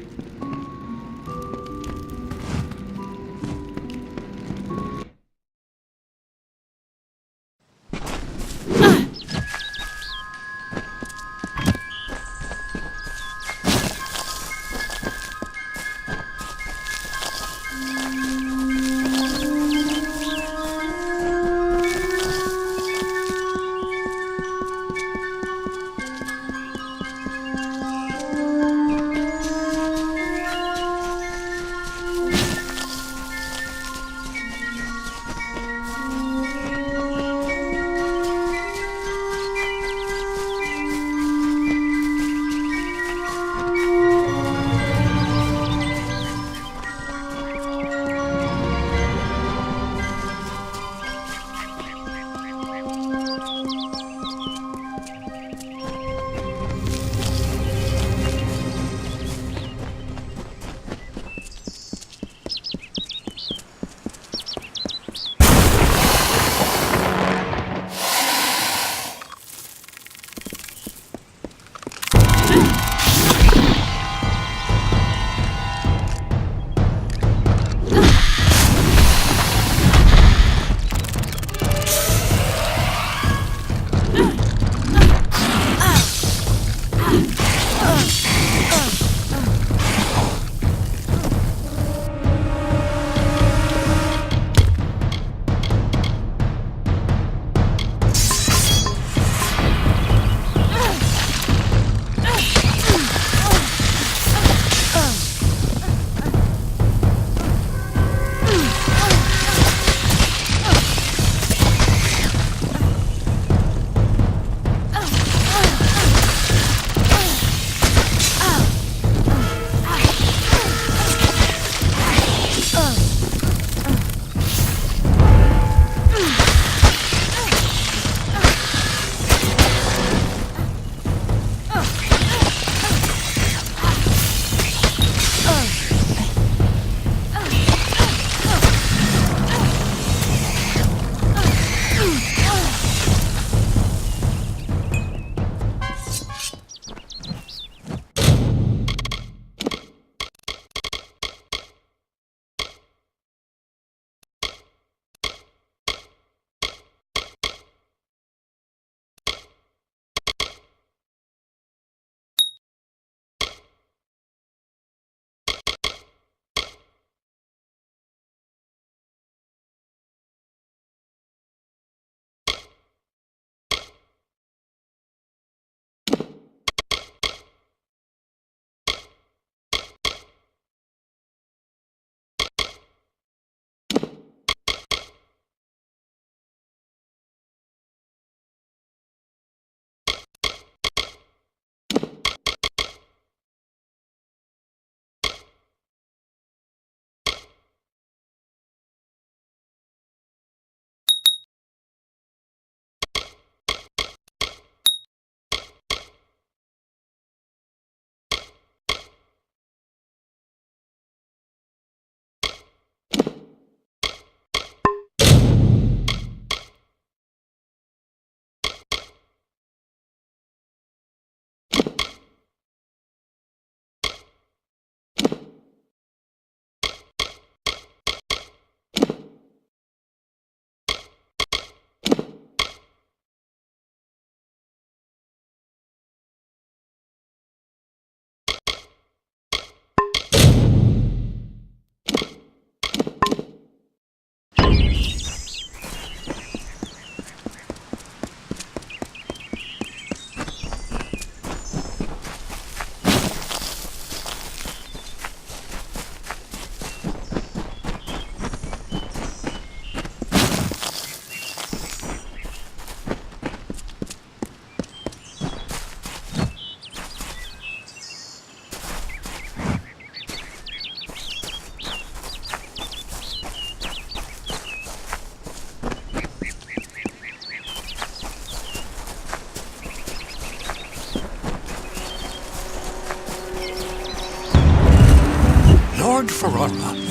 conqueror,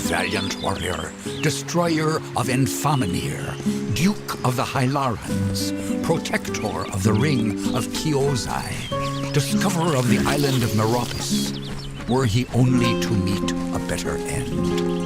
valiant warrior, destroyer of Enfaminir, Duke of the Hylarans, protector of the Ring of Kiozai, discoverer of the island of Meropis, were he only to meet a better end.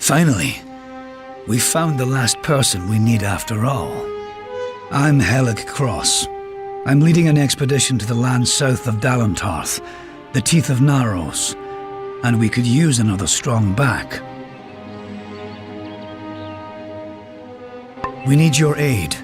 Finally, we found the last person we need after all. I'm Helig Cross. I'm leading an expedition to the land south of Dalantarth, the teeth of Naros, and we could use another strong back. We need your aid.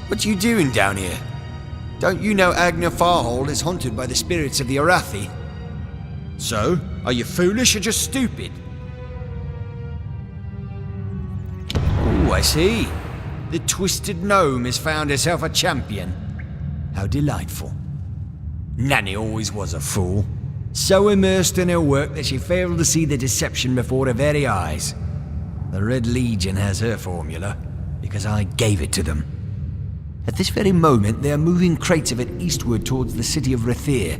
What you doing down here? Don't you know Agna Farhold is haunted by the spirits of the Arathi? So, are you foolish or just stupid? Oh, I see. The twisted gnome has found herself a champion. How delightful. Nanny always was a fool. So immersed in her work that she failed to see the deception before her very eyes. The Red Legion has her formula, because I gave it to them. At this very moment, they are moving crates of it eastward towards the city of Rathir,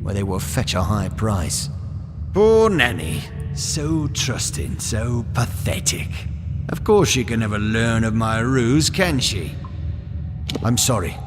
where they will fetch a high price. Poor Nanny. So trusting, so pathetic. Of course she can never learn of my ruse, can she? I'm sorry.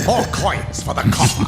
4 coins for the coffer.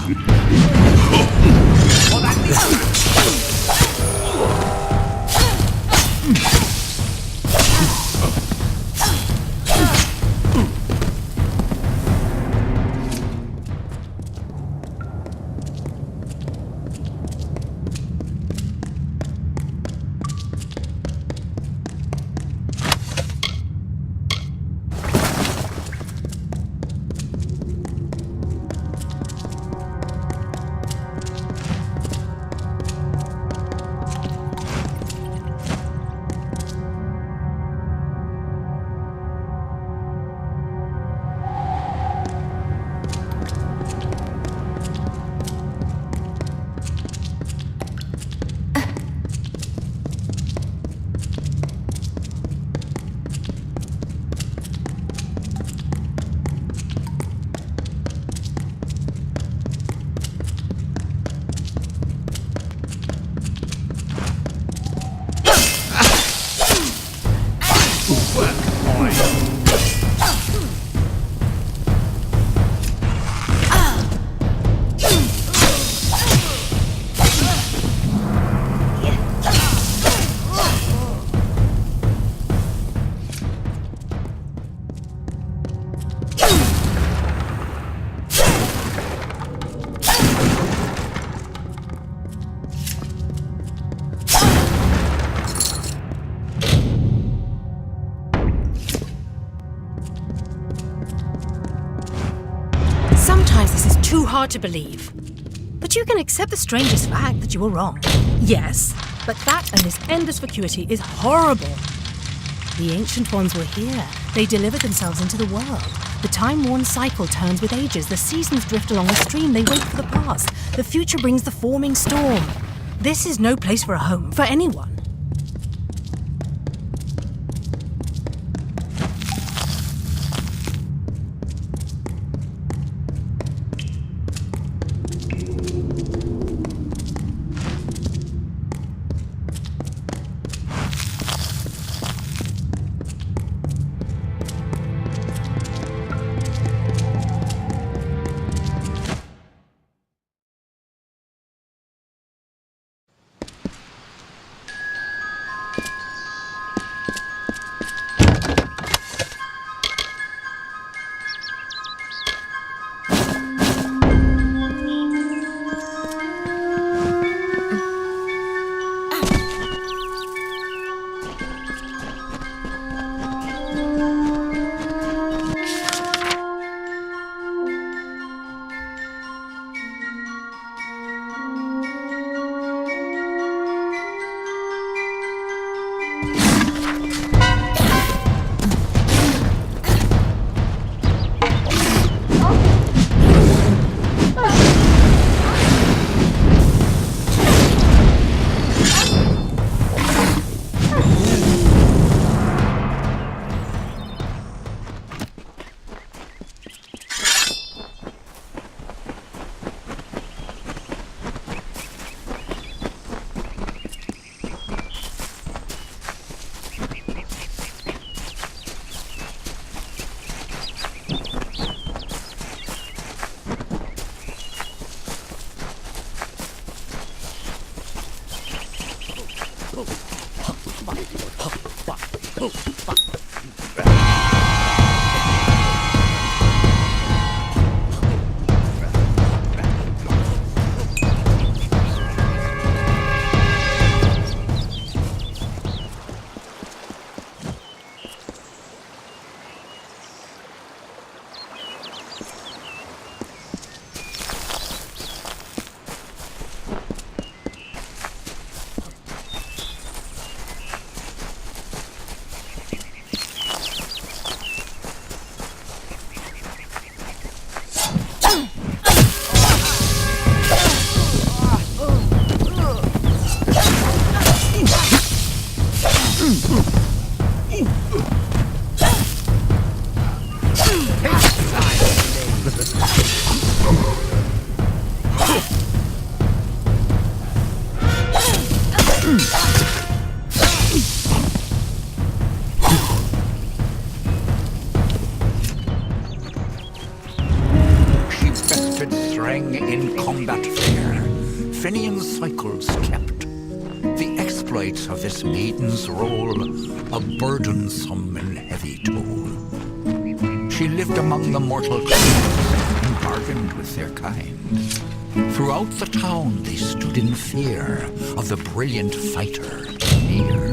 Sometimes this is too hard to believe. But you can accept the strangest fact that you were wrong. Yes, but that and this endless vacuity is horrible. The Ancient Ones were here. They delivered themselves into the world. The time-worn cycle turns with ages. The seasons drift along the stream. They wait for the past. The future brings the forming storm. This is no place for a home, for anyone. combat fair, Fenian's cycles kept. The exploits of this maiden's role, a burdensome and heavy toll. She lived among the mortal kings and bargained with their kind. Throughout the town they stood in fear of the brilliant fighter near.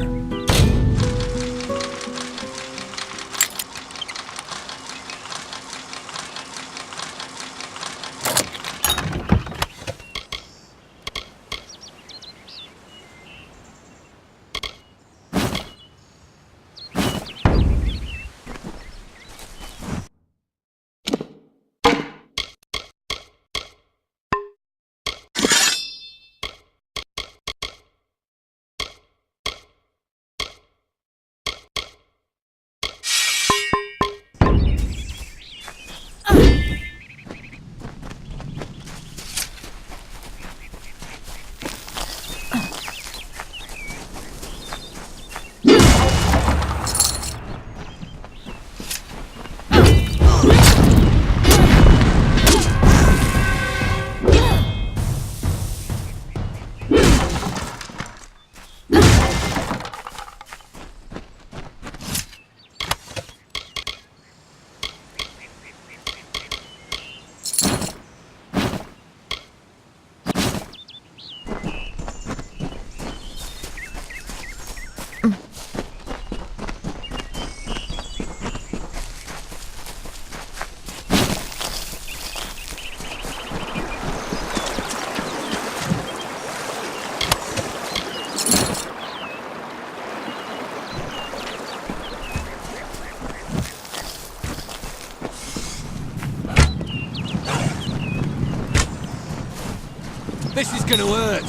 This is gonna hurt!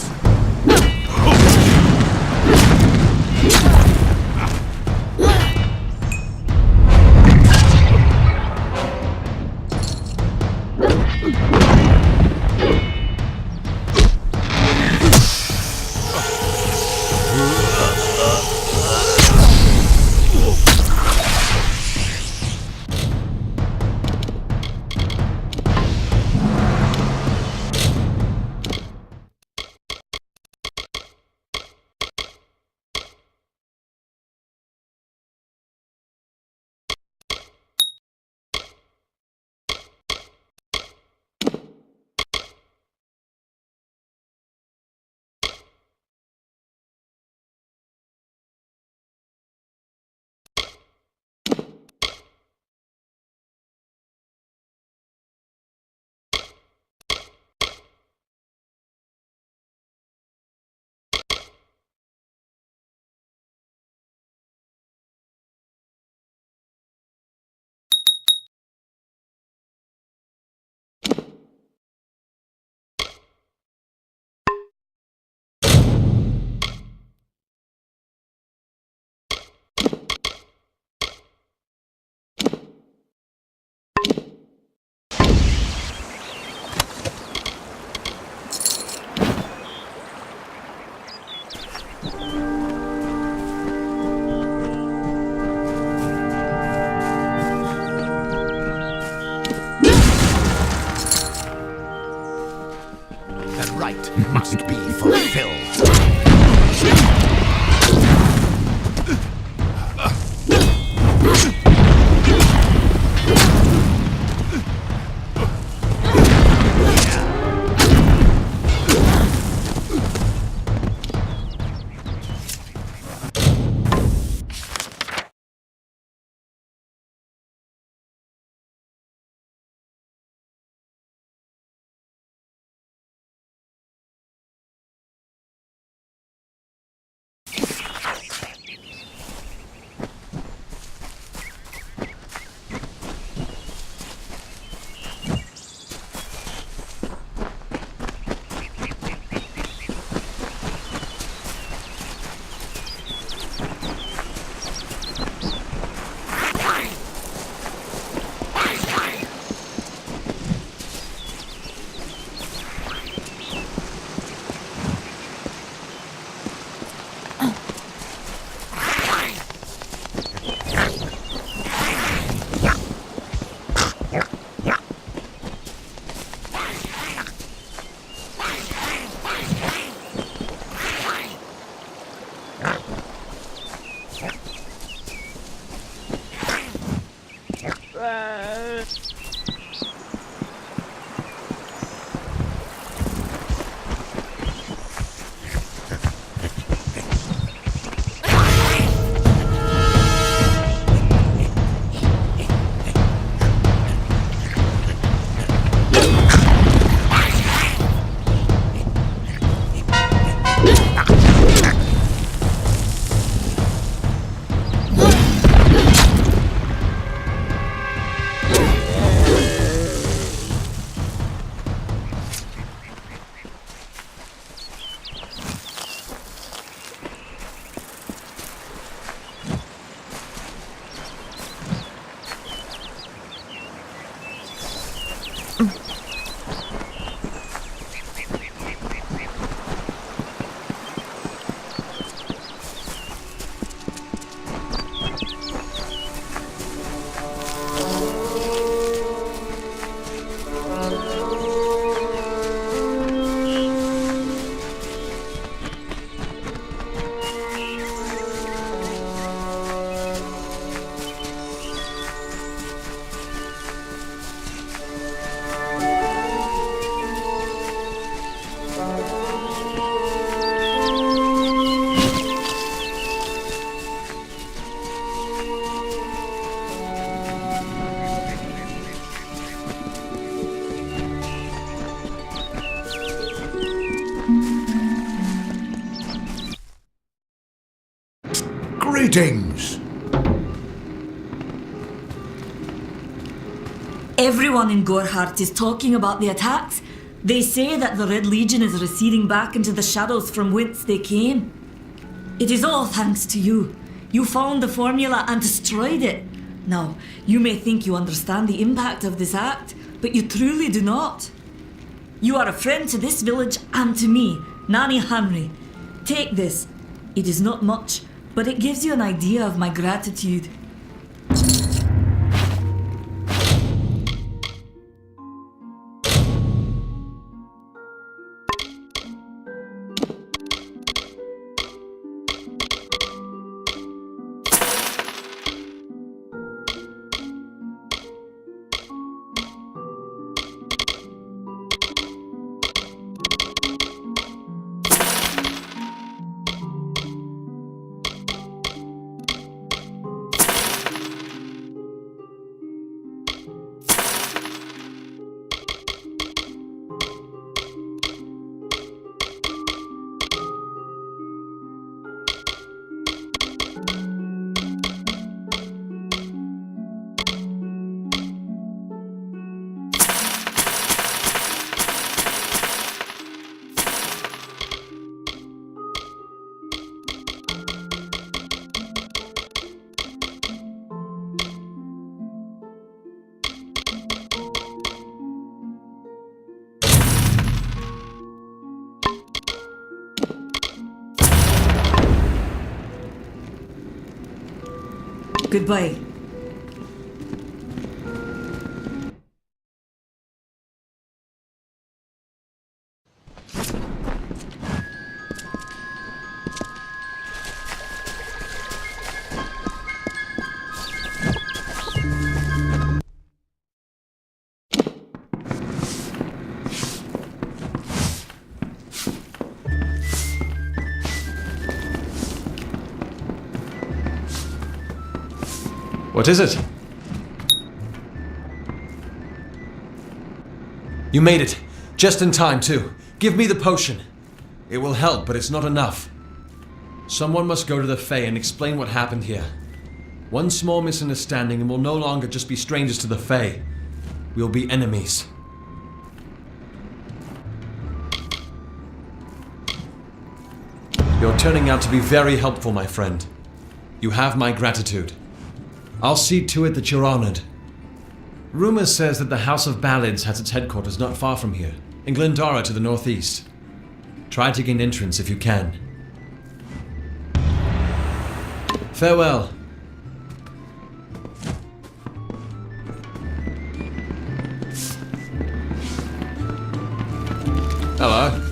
The right must be fulfilled. Greetings. Everyone in Gorhart is talking about the attacks. They say that the Red Legion is receding back into the shadows from whence they came. It is all thanks to you. You found the formula and destroyed it. Now, you may think you understand the impact of this act, but you truly do not. You are a friend to this village and to me, Nanny Henry. Take this. It is not much, but it gives you an idea of my gratitude. Goodbye. What is it? You made it. Just in time, too. Give me the potion. It will help, but it's not enough. Someone must go to the Fae and explain what happened here. One small misunderstanding and we'll no longer just be strangers to the Fae. We'll be enemies. You're turning out to be very helpful, my friend. You have my gratitude. I'll see to it that you're honored. Rumor says that the House of Ballads has its headquarters not far from here, in Glendara to the northeast. Try to gain entrance if you can. Farewell. Hello.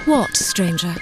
What, stranger?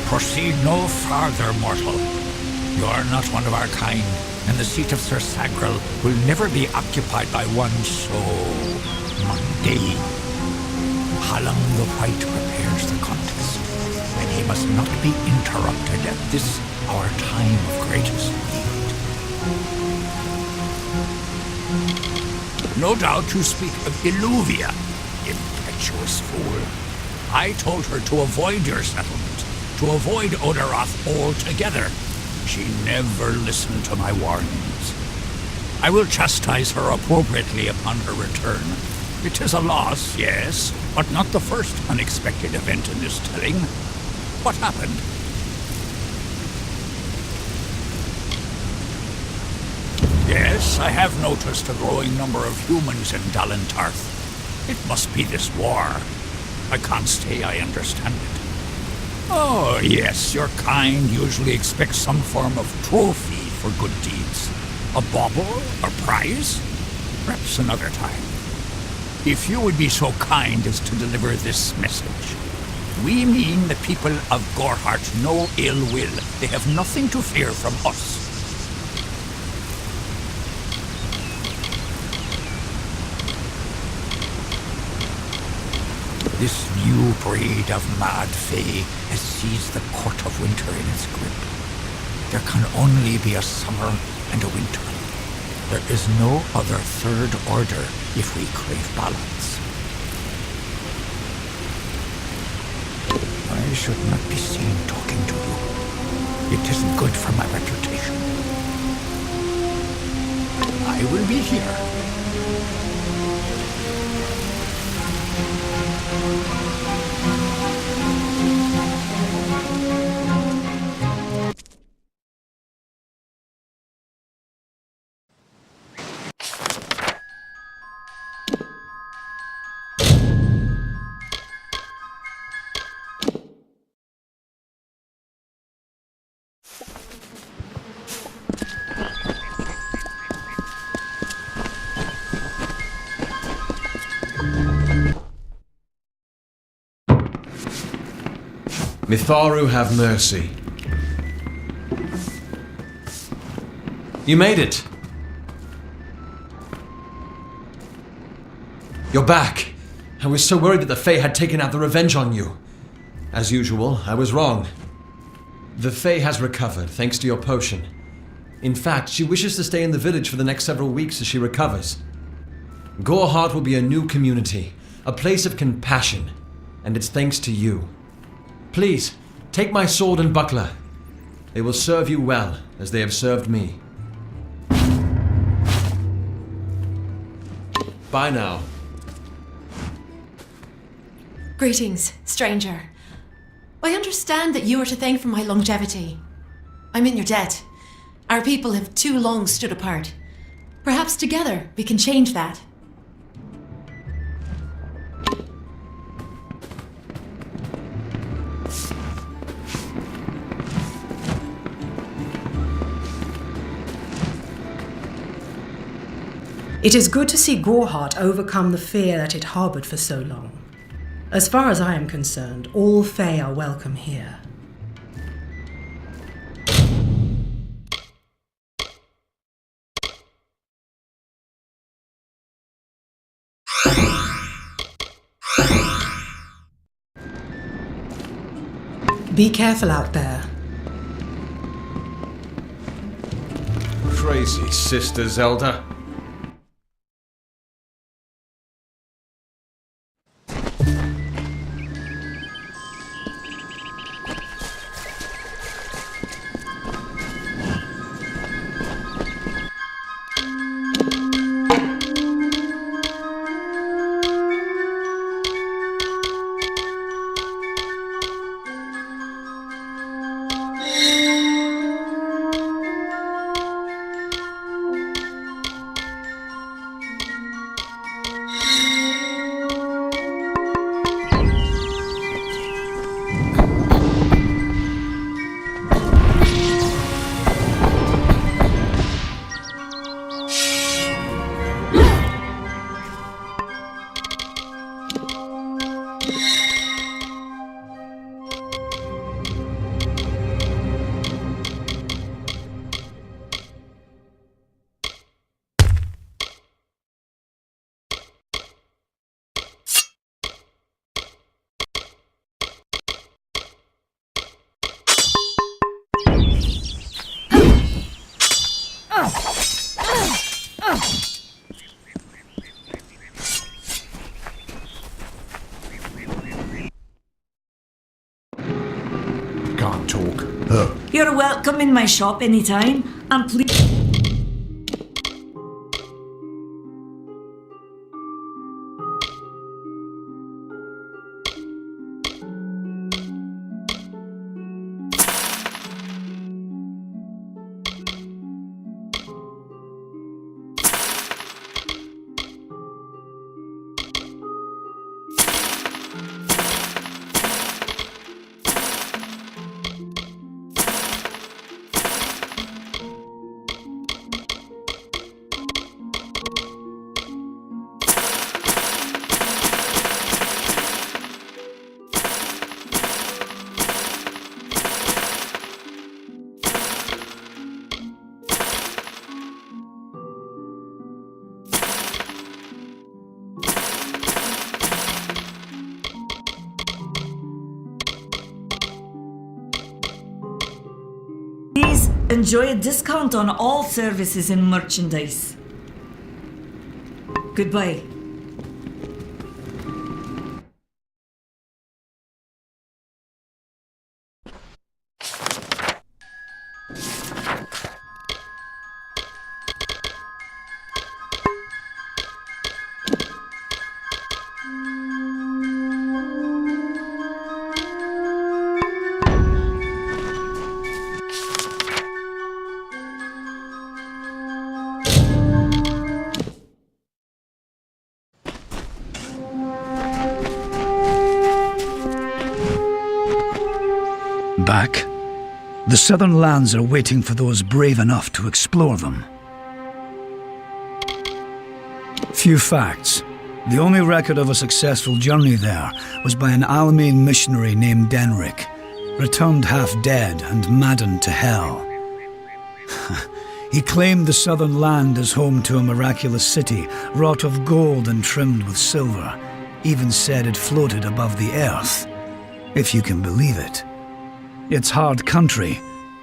Proceed no farther, mortal. You are not one of our kind, and the seat of Sir Sagrel will never be occupied by one so mundane. Hallang the White prepares the contest, and he must not be interrupted at this our time of greatest need. No doubt you speak of Illuvia, impetuous fool. I told her to avoid your settlement, to avoid Odorath altogether. She never listened to my warnings. I will chastise her appropriately upon her return. It is a loss, yes, but not the first unexpected event in this telling. What happened? Yes, I have noticed a growing number of humans in Dalentarth. It must be this war. I can't say I understand it. Oh, yes, your kind usually expects some form of trophy for good deeds. A bauble? A prize? Perhaps another time. If you would be so kind as to deliver this message. We mean the people of Gorhart no ill will. They have nothing to fear from us. This new breed of mad fae has seized the court of winter in its grip. There can only be a summer and a winter. There is no other third order if we crave balance. I should not be seen talking to you. It isn't good for my reputation. I will be here. Mitharu have mercy. You made it. You're back. I was so worried that the Fae had taken out the revenge on you. As usual, I was wrong. The Fae has recovered, thanks to your potion. In fact, she wishes to stay in the village for the next several weeks as she recovers. Gorhart will be a new community, a place of compassion, and it's thanks to you. Please, take my sword and buckler. They will serve you well, as they have served me. Bye now. Greetings, stranger. I understand that you are to thank for my longevity. I'm in your debt. Our people have too long stood apart. Perhaps together we can change that. It is good to see Gorhart overcome the fear that it harbored for so long. As far as I am concerned, all Fae are welcome here. Be careful out there. Crazy Sister Zelda. Can't talk. You're welcome in my shop anytime, and please. Please enjoy a discount on all services and merchandise. Goodbye. Back. The southern lands are waiting for those brave enough to explore them. Few facts. The only record of a successful journey there was by an Almain missionary named Denric. returned half dead and maddened to hell. He claimed the southern land as home to a miraculous city, wrought of gold and trimmed with silver. Even said it floated above the earth, if you can believe it. It's hard country,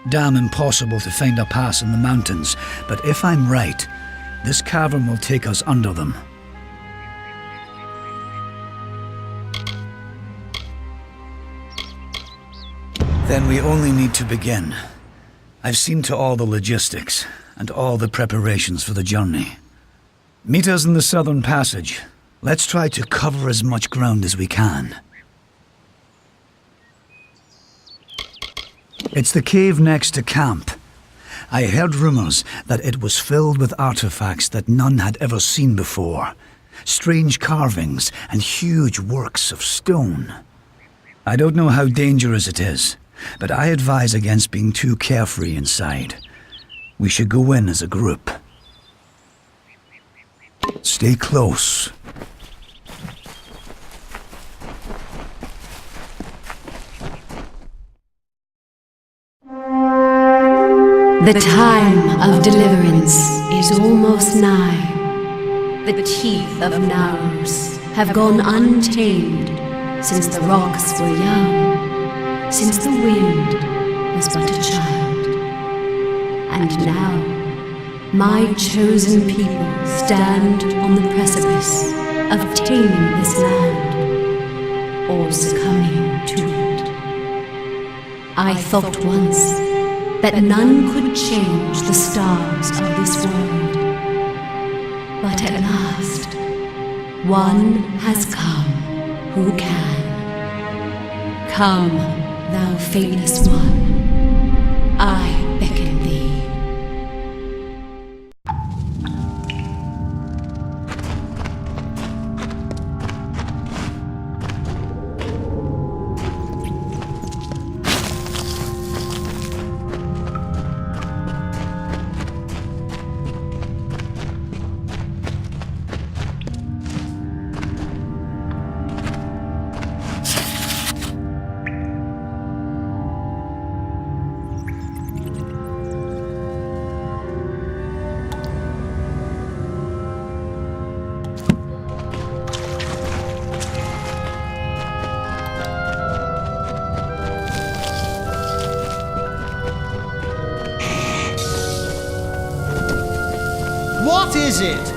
damn impossible to find a pass in the mountains, but if I'm right, this cavern will take us under them. Then we only need to begin. I've seen to all the logistics and all the preparations for the journey. Meet us in the southern passage. Let's try to cover as much ground as we can. It's the cave next to camp. I heard rumors that it was filled with artifacts that none had ever seen before. Strange carvings and huge works of stone. I don't know how dangerous it is, but I advise against being too carefree inside. We should go in as a group. Stay close. The time of deliverance is almost nigh. The teeth of Naros have gone untamed since the rocks were young, since the wind was but a child. And now, my chosen people stand on the precipice of taming this land, or succumbing to it. I thought once that none could change the stars of this world. But at last, one has come who can. Come, thou faithless one, I beckon thee. What is it?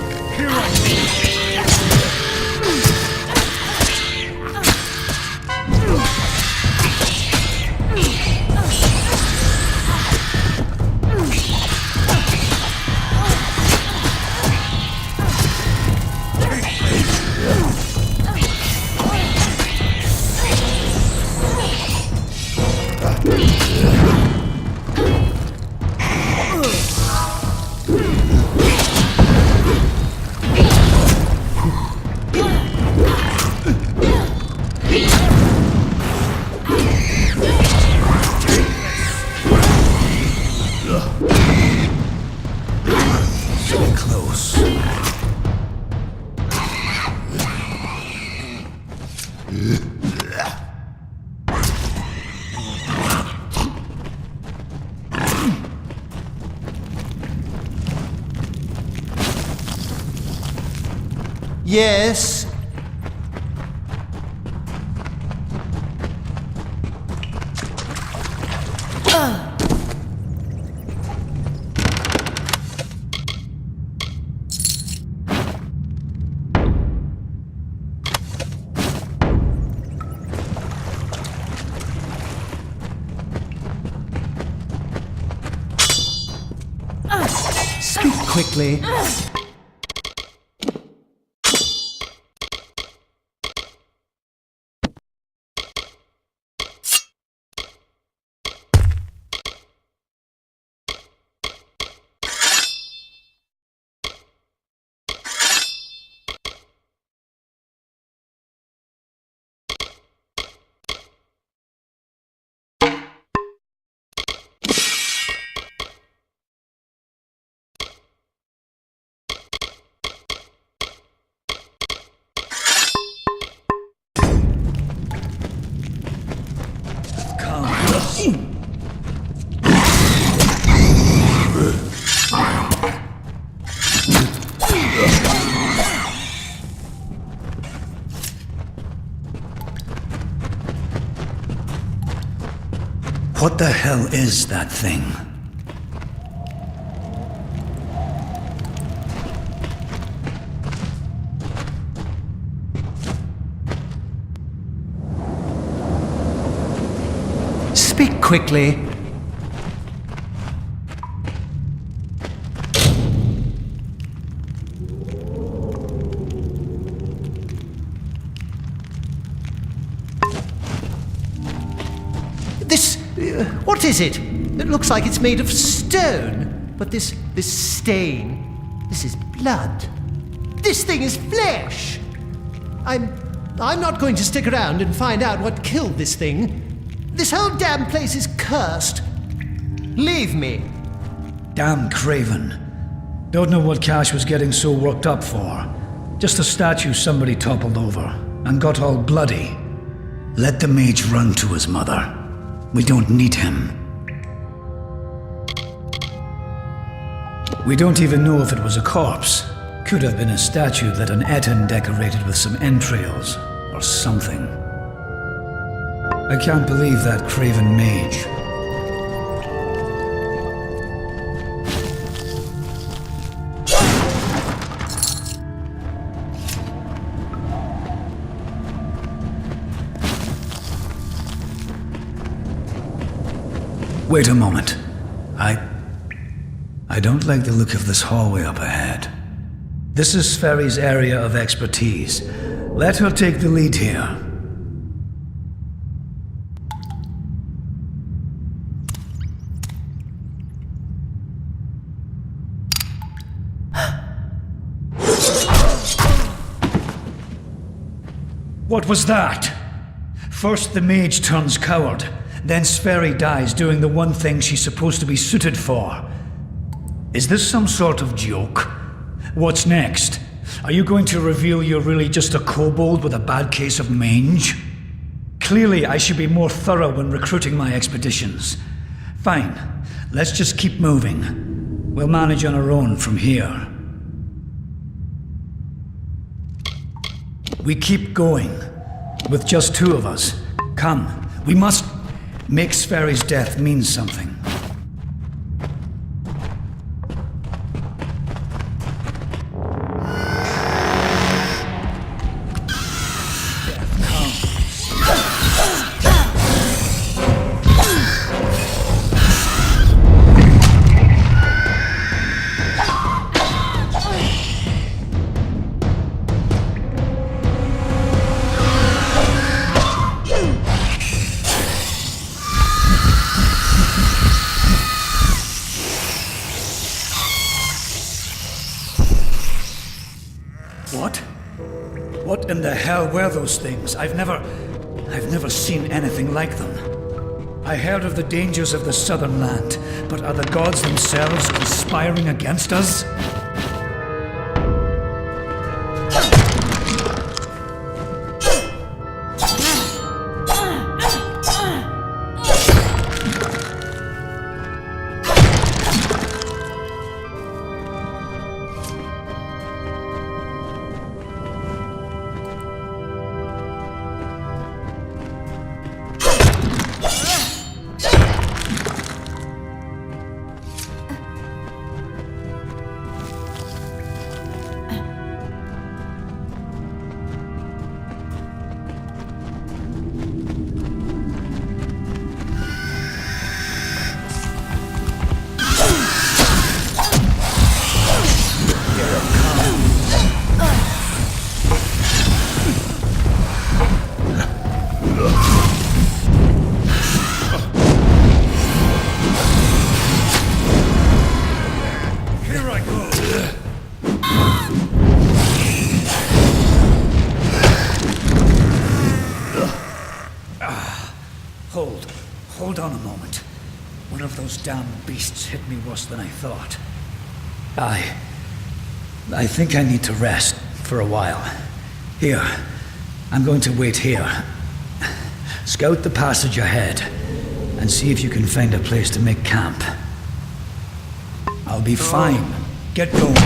Yes. Speak quickly. What the hell is that thing? Speak quickly. This... what is it? It looks like it's made of stone. But this stain... this is blood. This thing is flesh! I'm not going to stick around and find out what killed this thing. This whole damn place is cursed. Leave me. Damn Craven. Don't know what Cash was getting so worked up for. Just a statue somebody toppled over and got all bloody. Let the mage run to his mother. We don't need him. We don't even know if it was a corpse. Could have been a statue that an Eton decorated with some entrails or something. I can't believe that Craven mage. Wait a moment. I don't like the look of this hallway up ahead. This is Sferry's area of expertise. Let her take the lead here. What was that? First the mage turns coward, then Sferry dies doing the one thing she's supposed to be suited for. Is this some sort of joke? What's next? Are you going to reveal you're really just a kobold with a bad case of mange? Clearly I should be more thorough when recruiting my expeditions. Fine, let's just keep moving. We'll manage on our own from here. We keep going, with just two of us. Come, we must make Sferry's death mean something. What in the hell were those things? I've never seen anything like them. I heard of the dangers of the southern land, but are the gods themselves conspiring against us? Hold on a moment. One of those damn beasts hit me worse than I thought. I think I need to rest for a while. Here, I'm going to wait here. Scout the passage ahead and see if you can find a place to make camp. I'll be fine. Get going.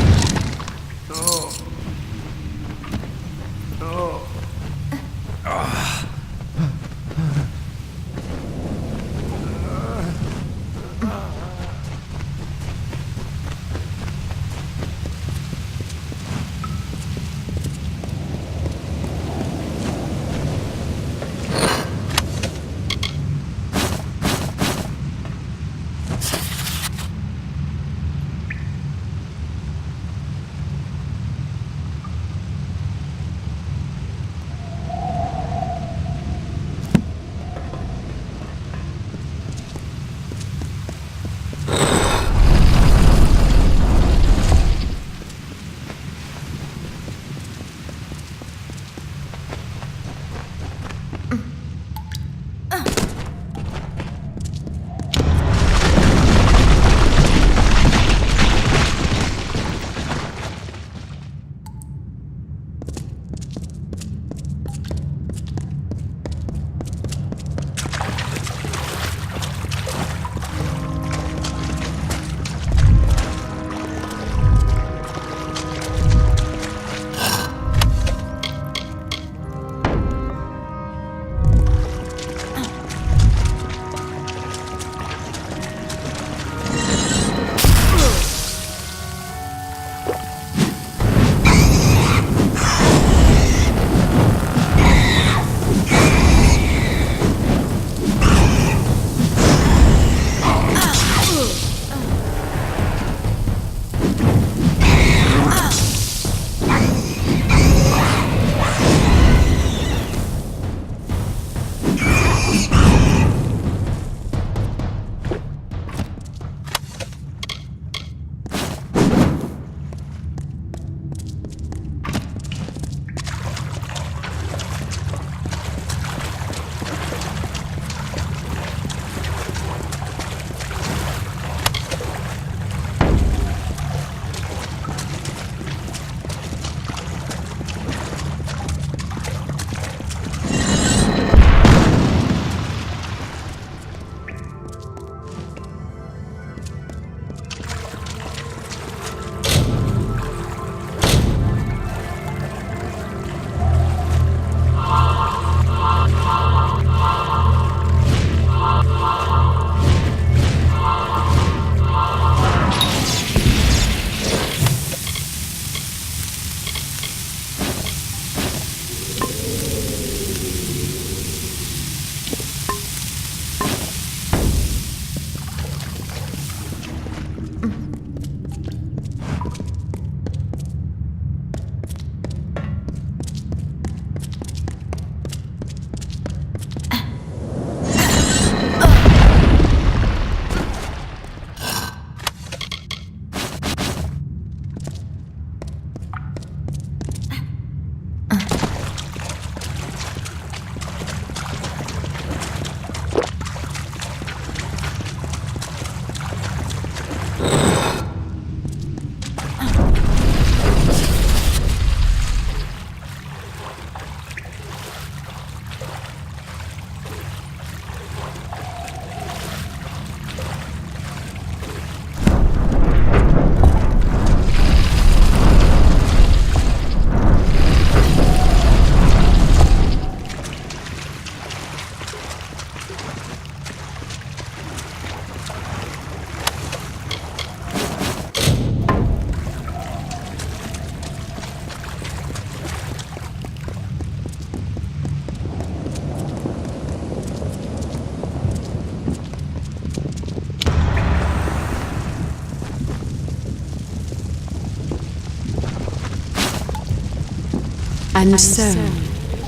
And so,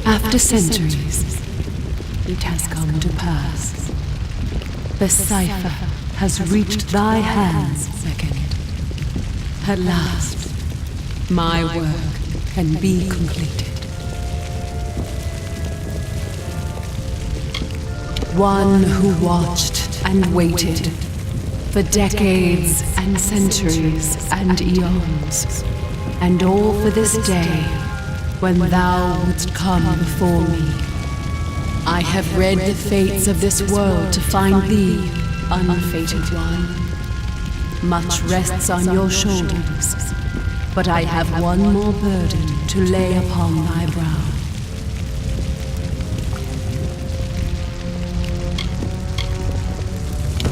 after centuries, it has come to pass. The cipher has reached thy hands, second. At last, my work can be completed. One who watched and waited for decades and centuries and eons, and all for this day when thou wouldst come before me. I have read the fates of this world to find thee, unfated one. Much rests on your shoulders, but I have one more burden to lay upon thy brow.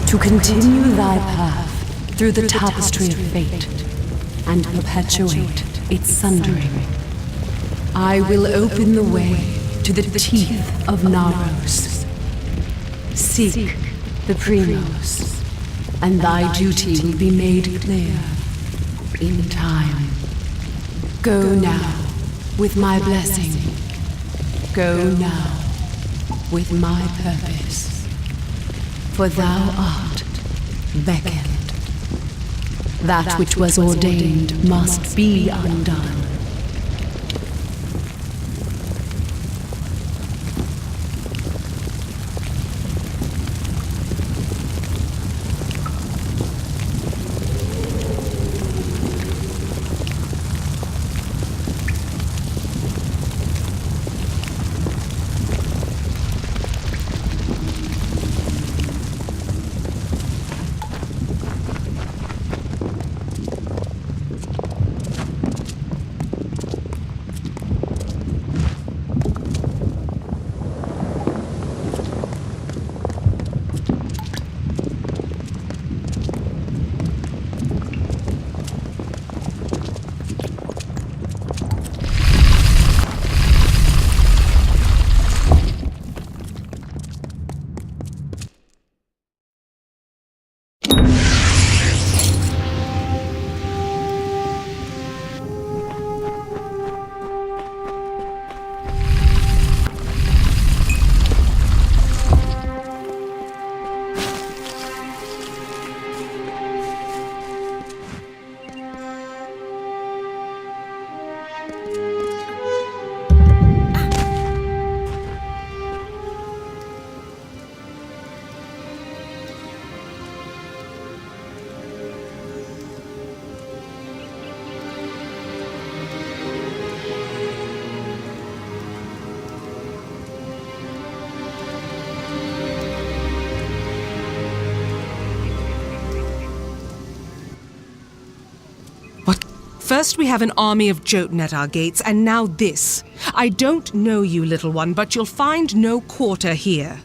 To continue thy path through the tapestry of fate and perpetuate its sundering, I will open the way to the teeth of Naros. Seek the Primos, and thy duty will be made clear in time. Go now with my blessing. Go now with my purpose. For thou art beckoned. That which was ordained must be undone. First we have an army of Jotun at our gates, and now this. I don't know you, little one, but you'll find no quarter here.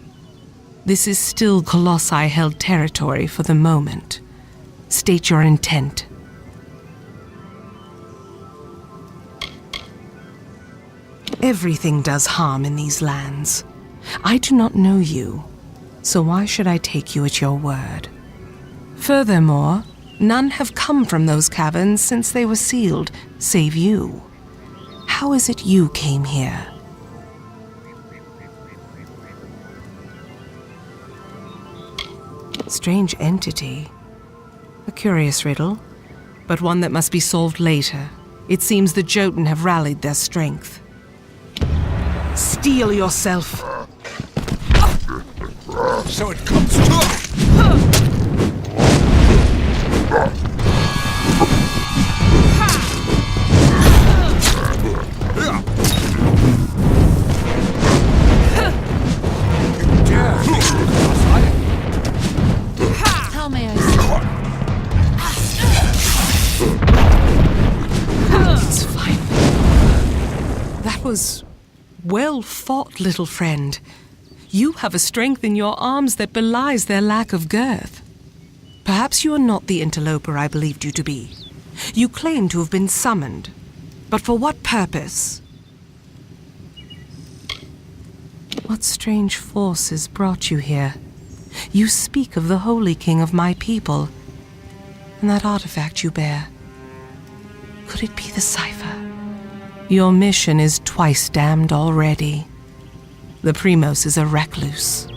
This is still Colossi-held territory for the moment. State your intent. Everything does harm in these lands. I do not know you, so why should I take you at your word? Furthermore, none have come from those caverns since they were sealed, save you. How is it you came here? Strange entity. A curious riddle, but one that must be solved later. It seems the Jotun have rallied their strength. Steel yourself! So it comes to... How may I It's fine. That was well fought, little friend. You have a strength in your arms that belies their lack of girth. Perhaps you are not the interloper I believed you to be. You claim to have been summoned, but for what purpose? What strange forces brought you here? You speak of the Holy King of my people, and that artifact you bear. Could it be the cipher? Your mission is twice damned already. The Primos is a recluse.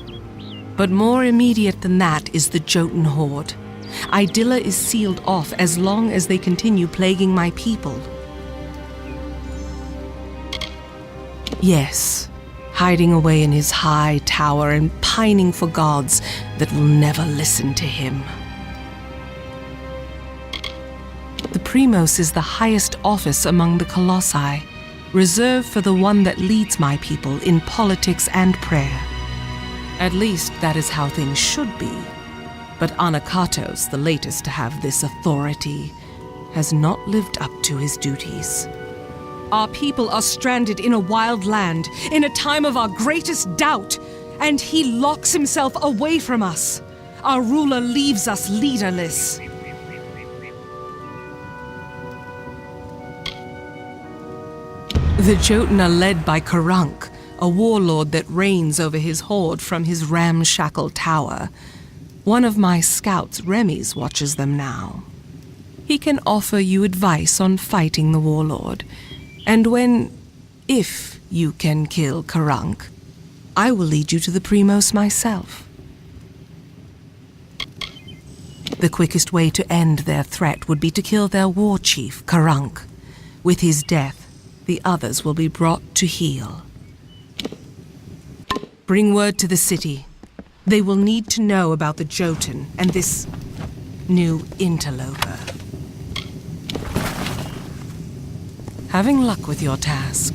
But more immediate than that is the Jotun horde. Idilla is sealed off as long as they continue plaguing my people. Yes, hiding away in his high tower and pining for gods that will never listen to him. The Primos is the highest office among the Colossi, reserved for the one that leads my people in politics and prayer. At least that is how things should be. But Anakatos, the latest to have this authority, has not lived up to his duties. Our people are stranded in a wild land, in a time of our greatest doubt, and he locks himself away from us. Our ruler leaves us leaderless. The Jotun are led by Karunk, a warlord that reigns over his horde from his ramshackle tower. One of my scouts, Remy's, watches them now. He can offer you advice on fighting the warlord, and if you can kill Karunk, I will lead you to the Primos myself. The quickest way to end their threat would be to kill their war chief, Karunk. With his death, the others will be brought to heel. Bring word to the city. They will need to know about the Jotun and this new interloper. Having luck with your task.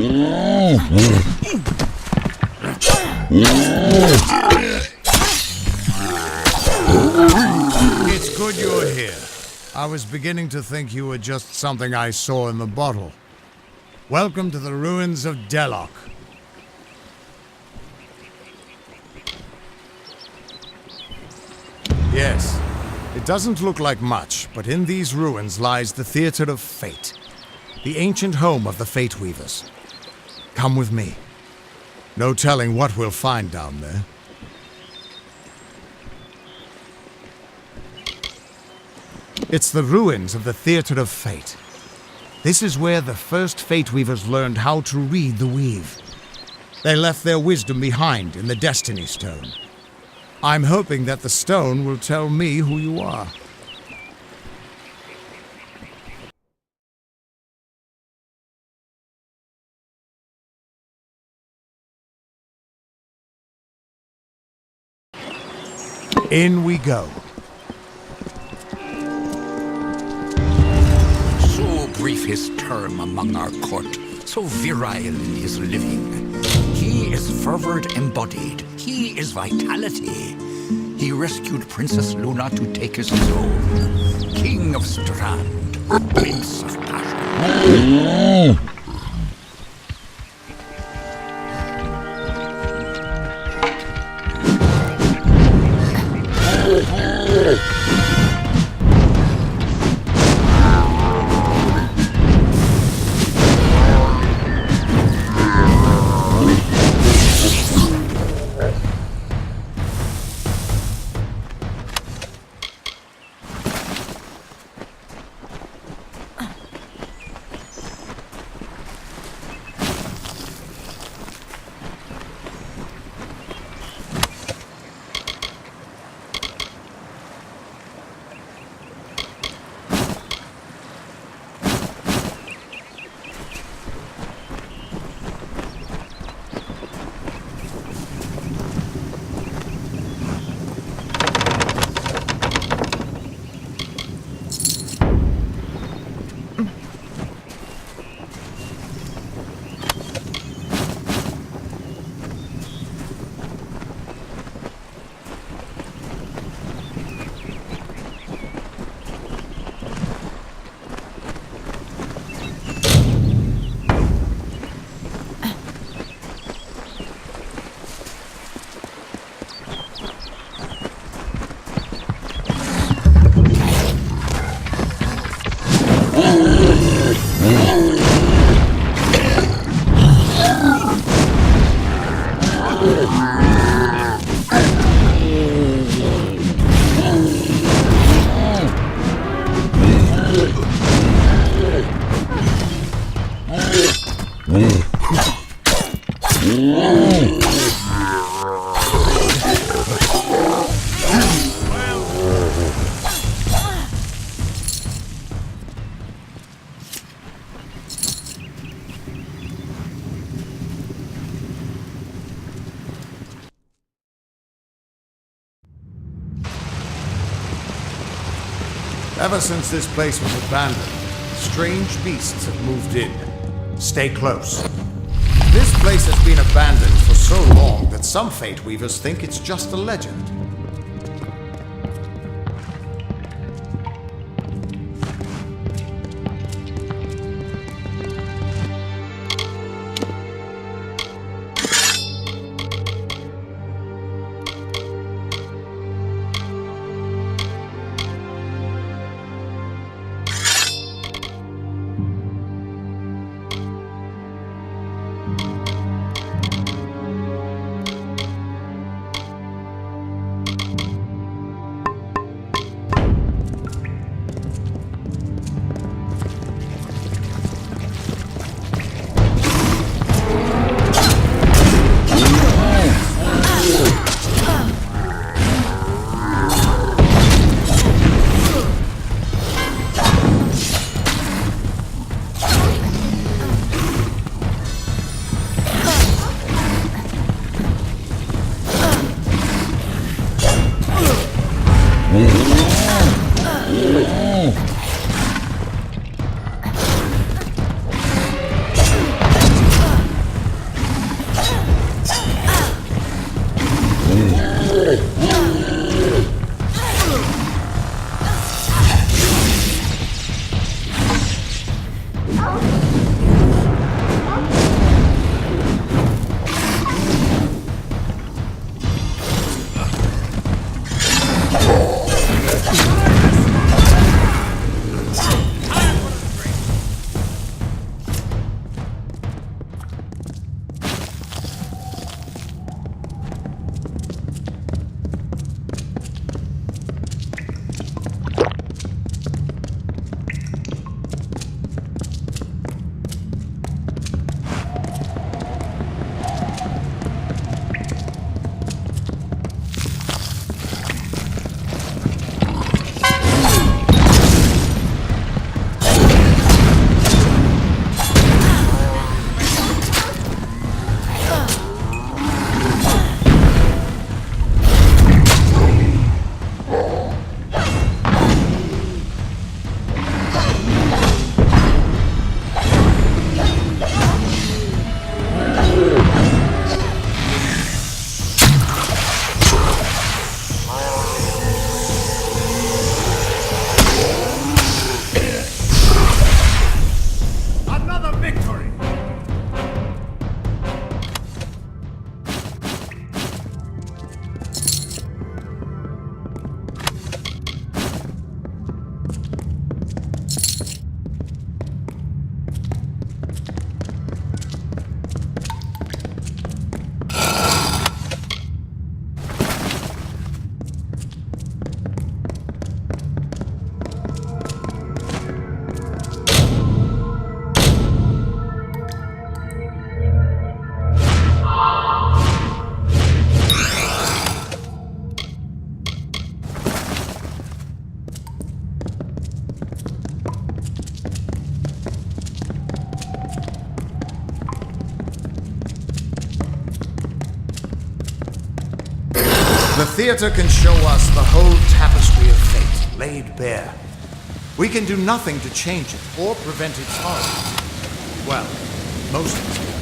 It's good you're here. I was beginning to think you were just something I saw in the bottle. Welcome to the ruins of Delok. Yes, it doesn't look like much, but in these ruins lies the Theater of Fate, the ancient home of the Fate Weavers. Come with me. No telling what we'll find down there. It's the ruins of the Theater of Fate. This is where the first Fate Weavers learned how to read the weave. They left their wisdom behind in the Destiny Stone. I'm hoping that the stone will tell me who you are. In we go. So brief his term among our court, so virile in his living. He is fervor embodied. He is vitality. He rescued Princess Luna to take his throne. King of Strand, Prince of Passion. Ever since this place was abandoned, strange beasts have moved in. Stay close. This place has been abandoned for so long that some Fate Weavers think it's just a legend. theater can show us the whole tapestry of fate laid bare. We can do nothing to change it or prevent its horror. Well, most of it.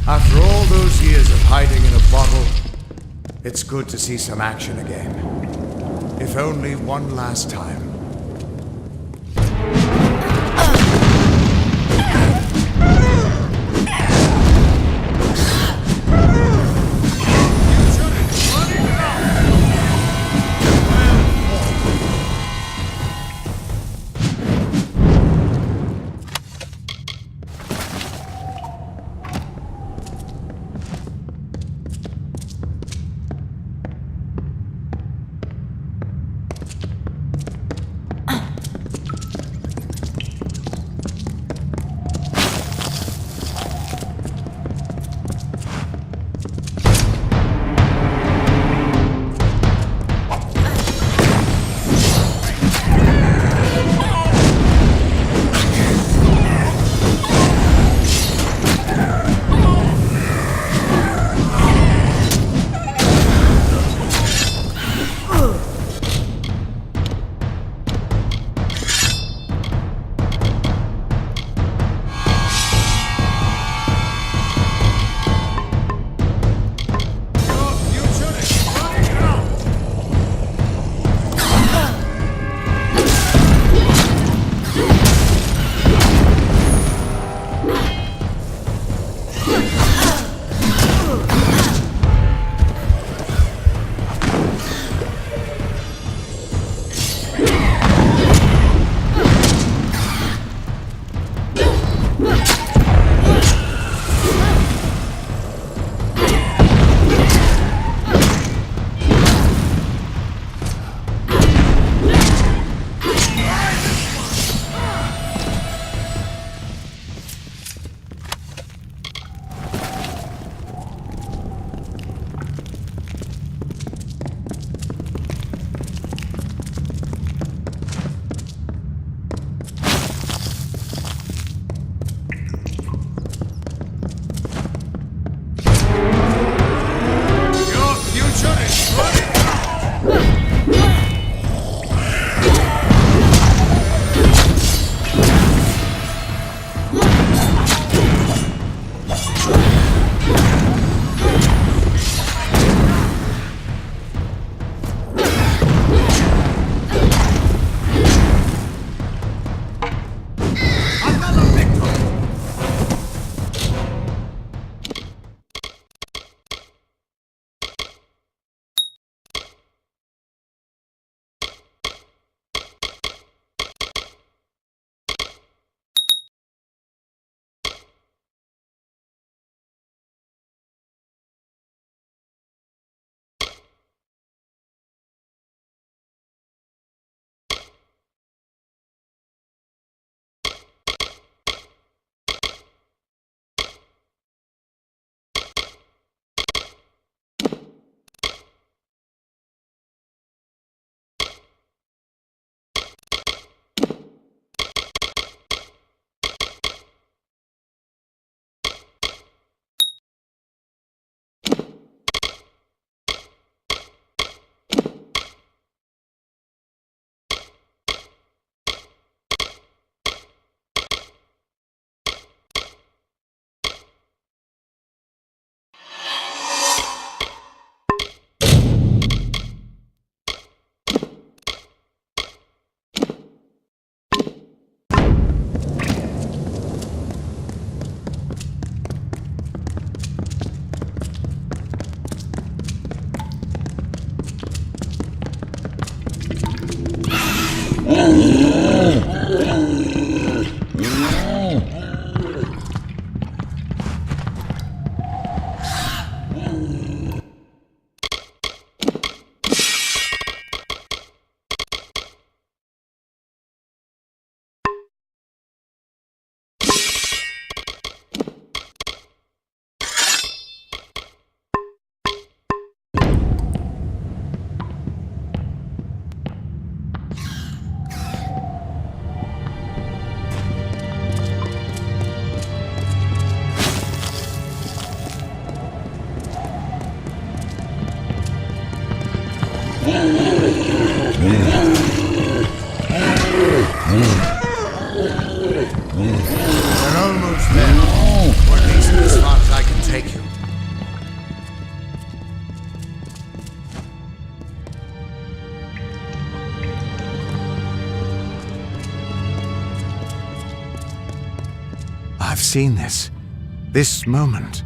After all those years of hiding in a bottle, it's good to see some action again. If only one last time. We're almost there. Or at least as far as I can take you. I've seen this moment.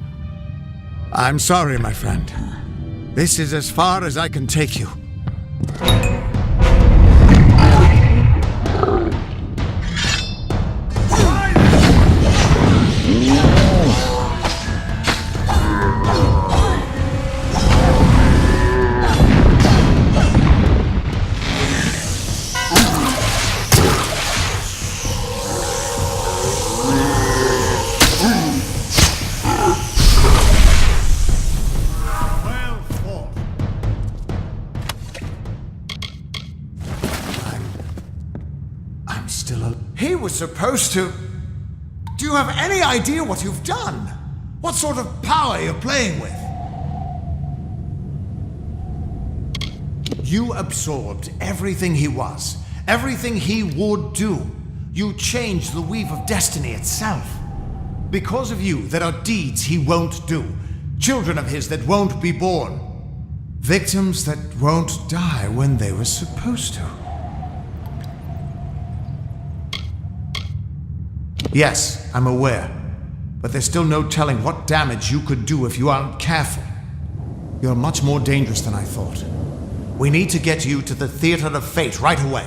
I'm sorry, my friend. This is as far as I can take you. He was supposed to... Do you have any idea what you've done? What sort of power you're playing with? You absorbed everything he was, everything he would do. You changed the weave of destiny itself. Because of you, there are deeds he won't do, children of his that won't be born, victims that won't die when they were supposed to. Yes, I'm aware, but there's still no telling what damage you could do if you aren't careful. You're much more dangerous than I thought. We need to get you to the Theater of Fate right away.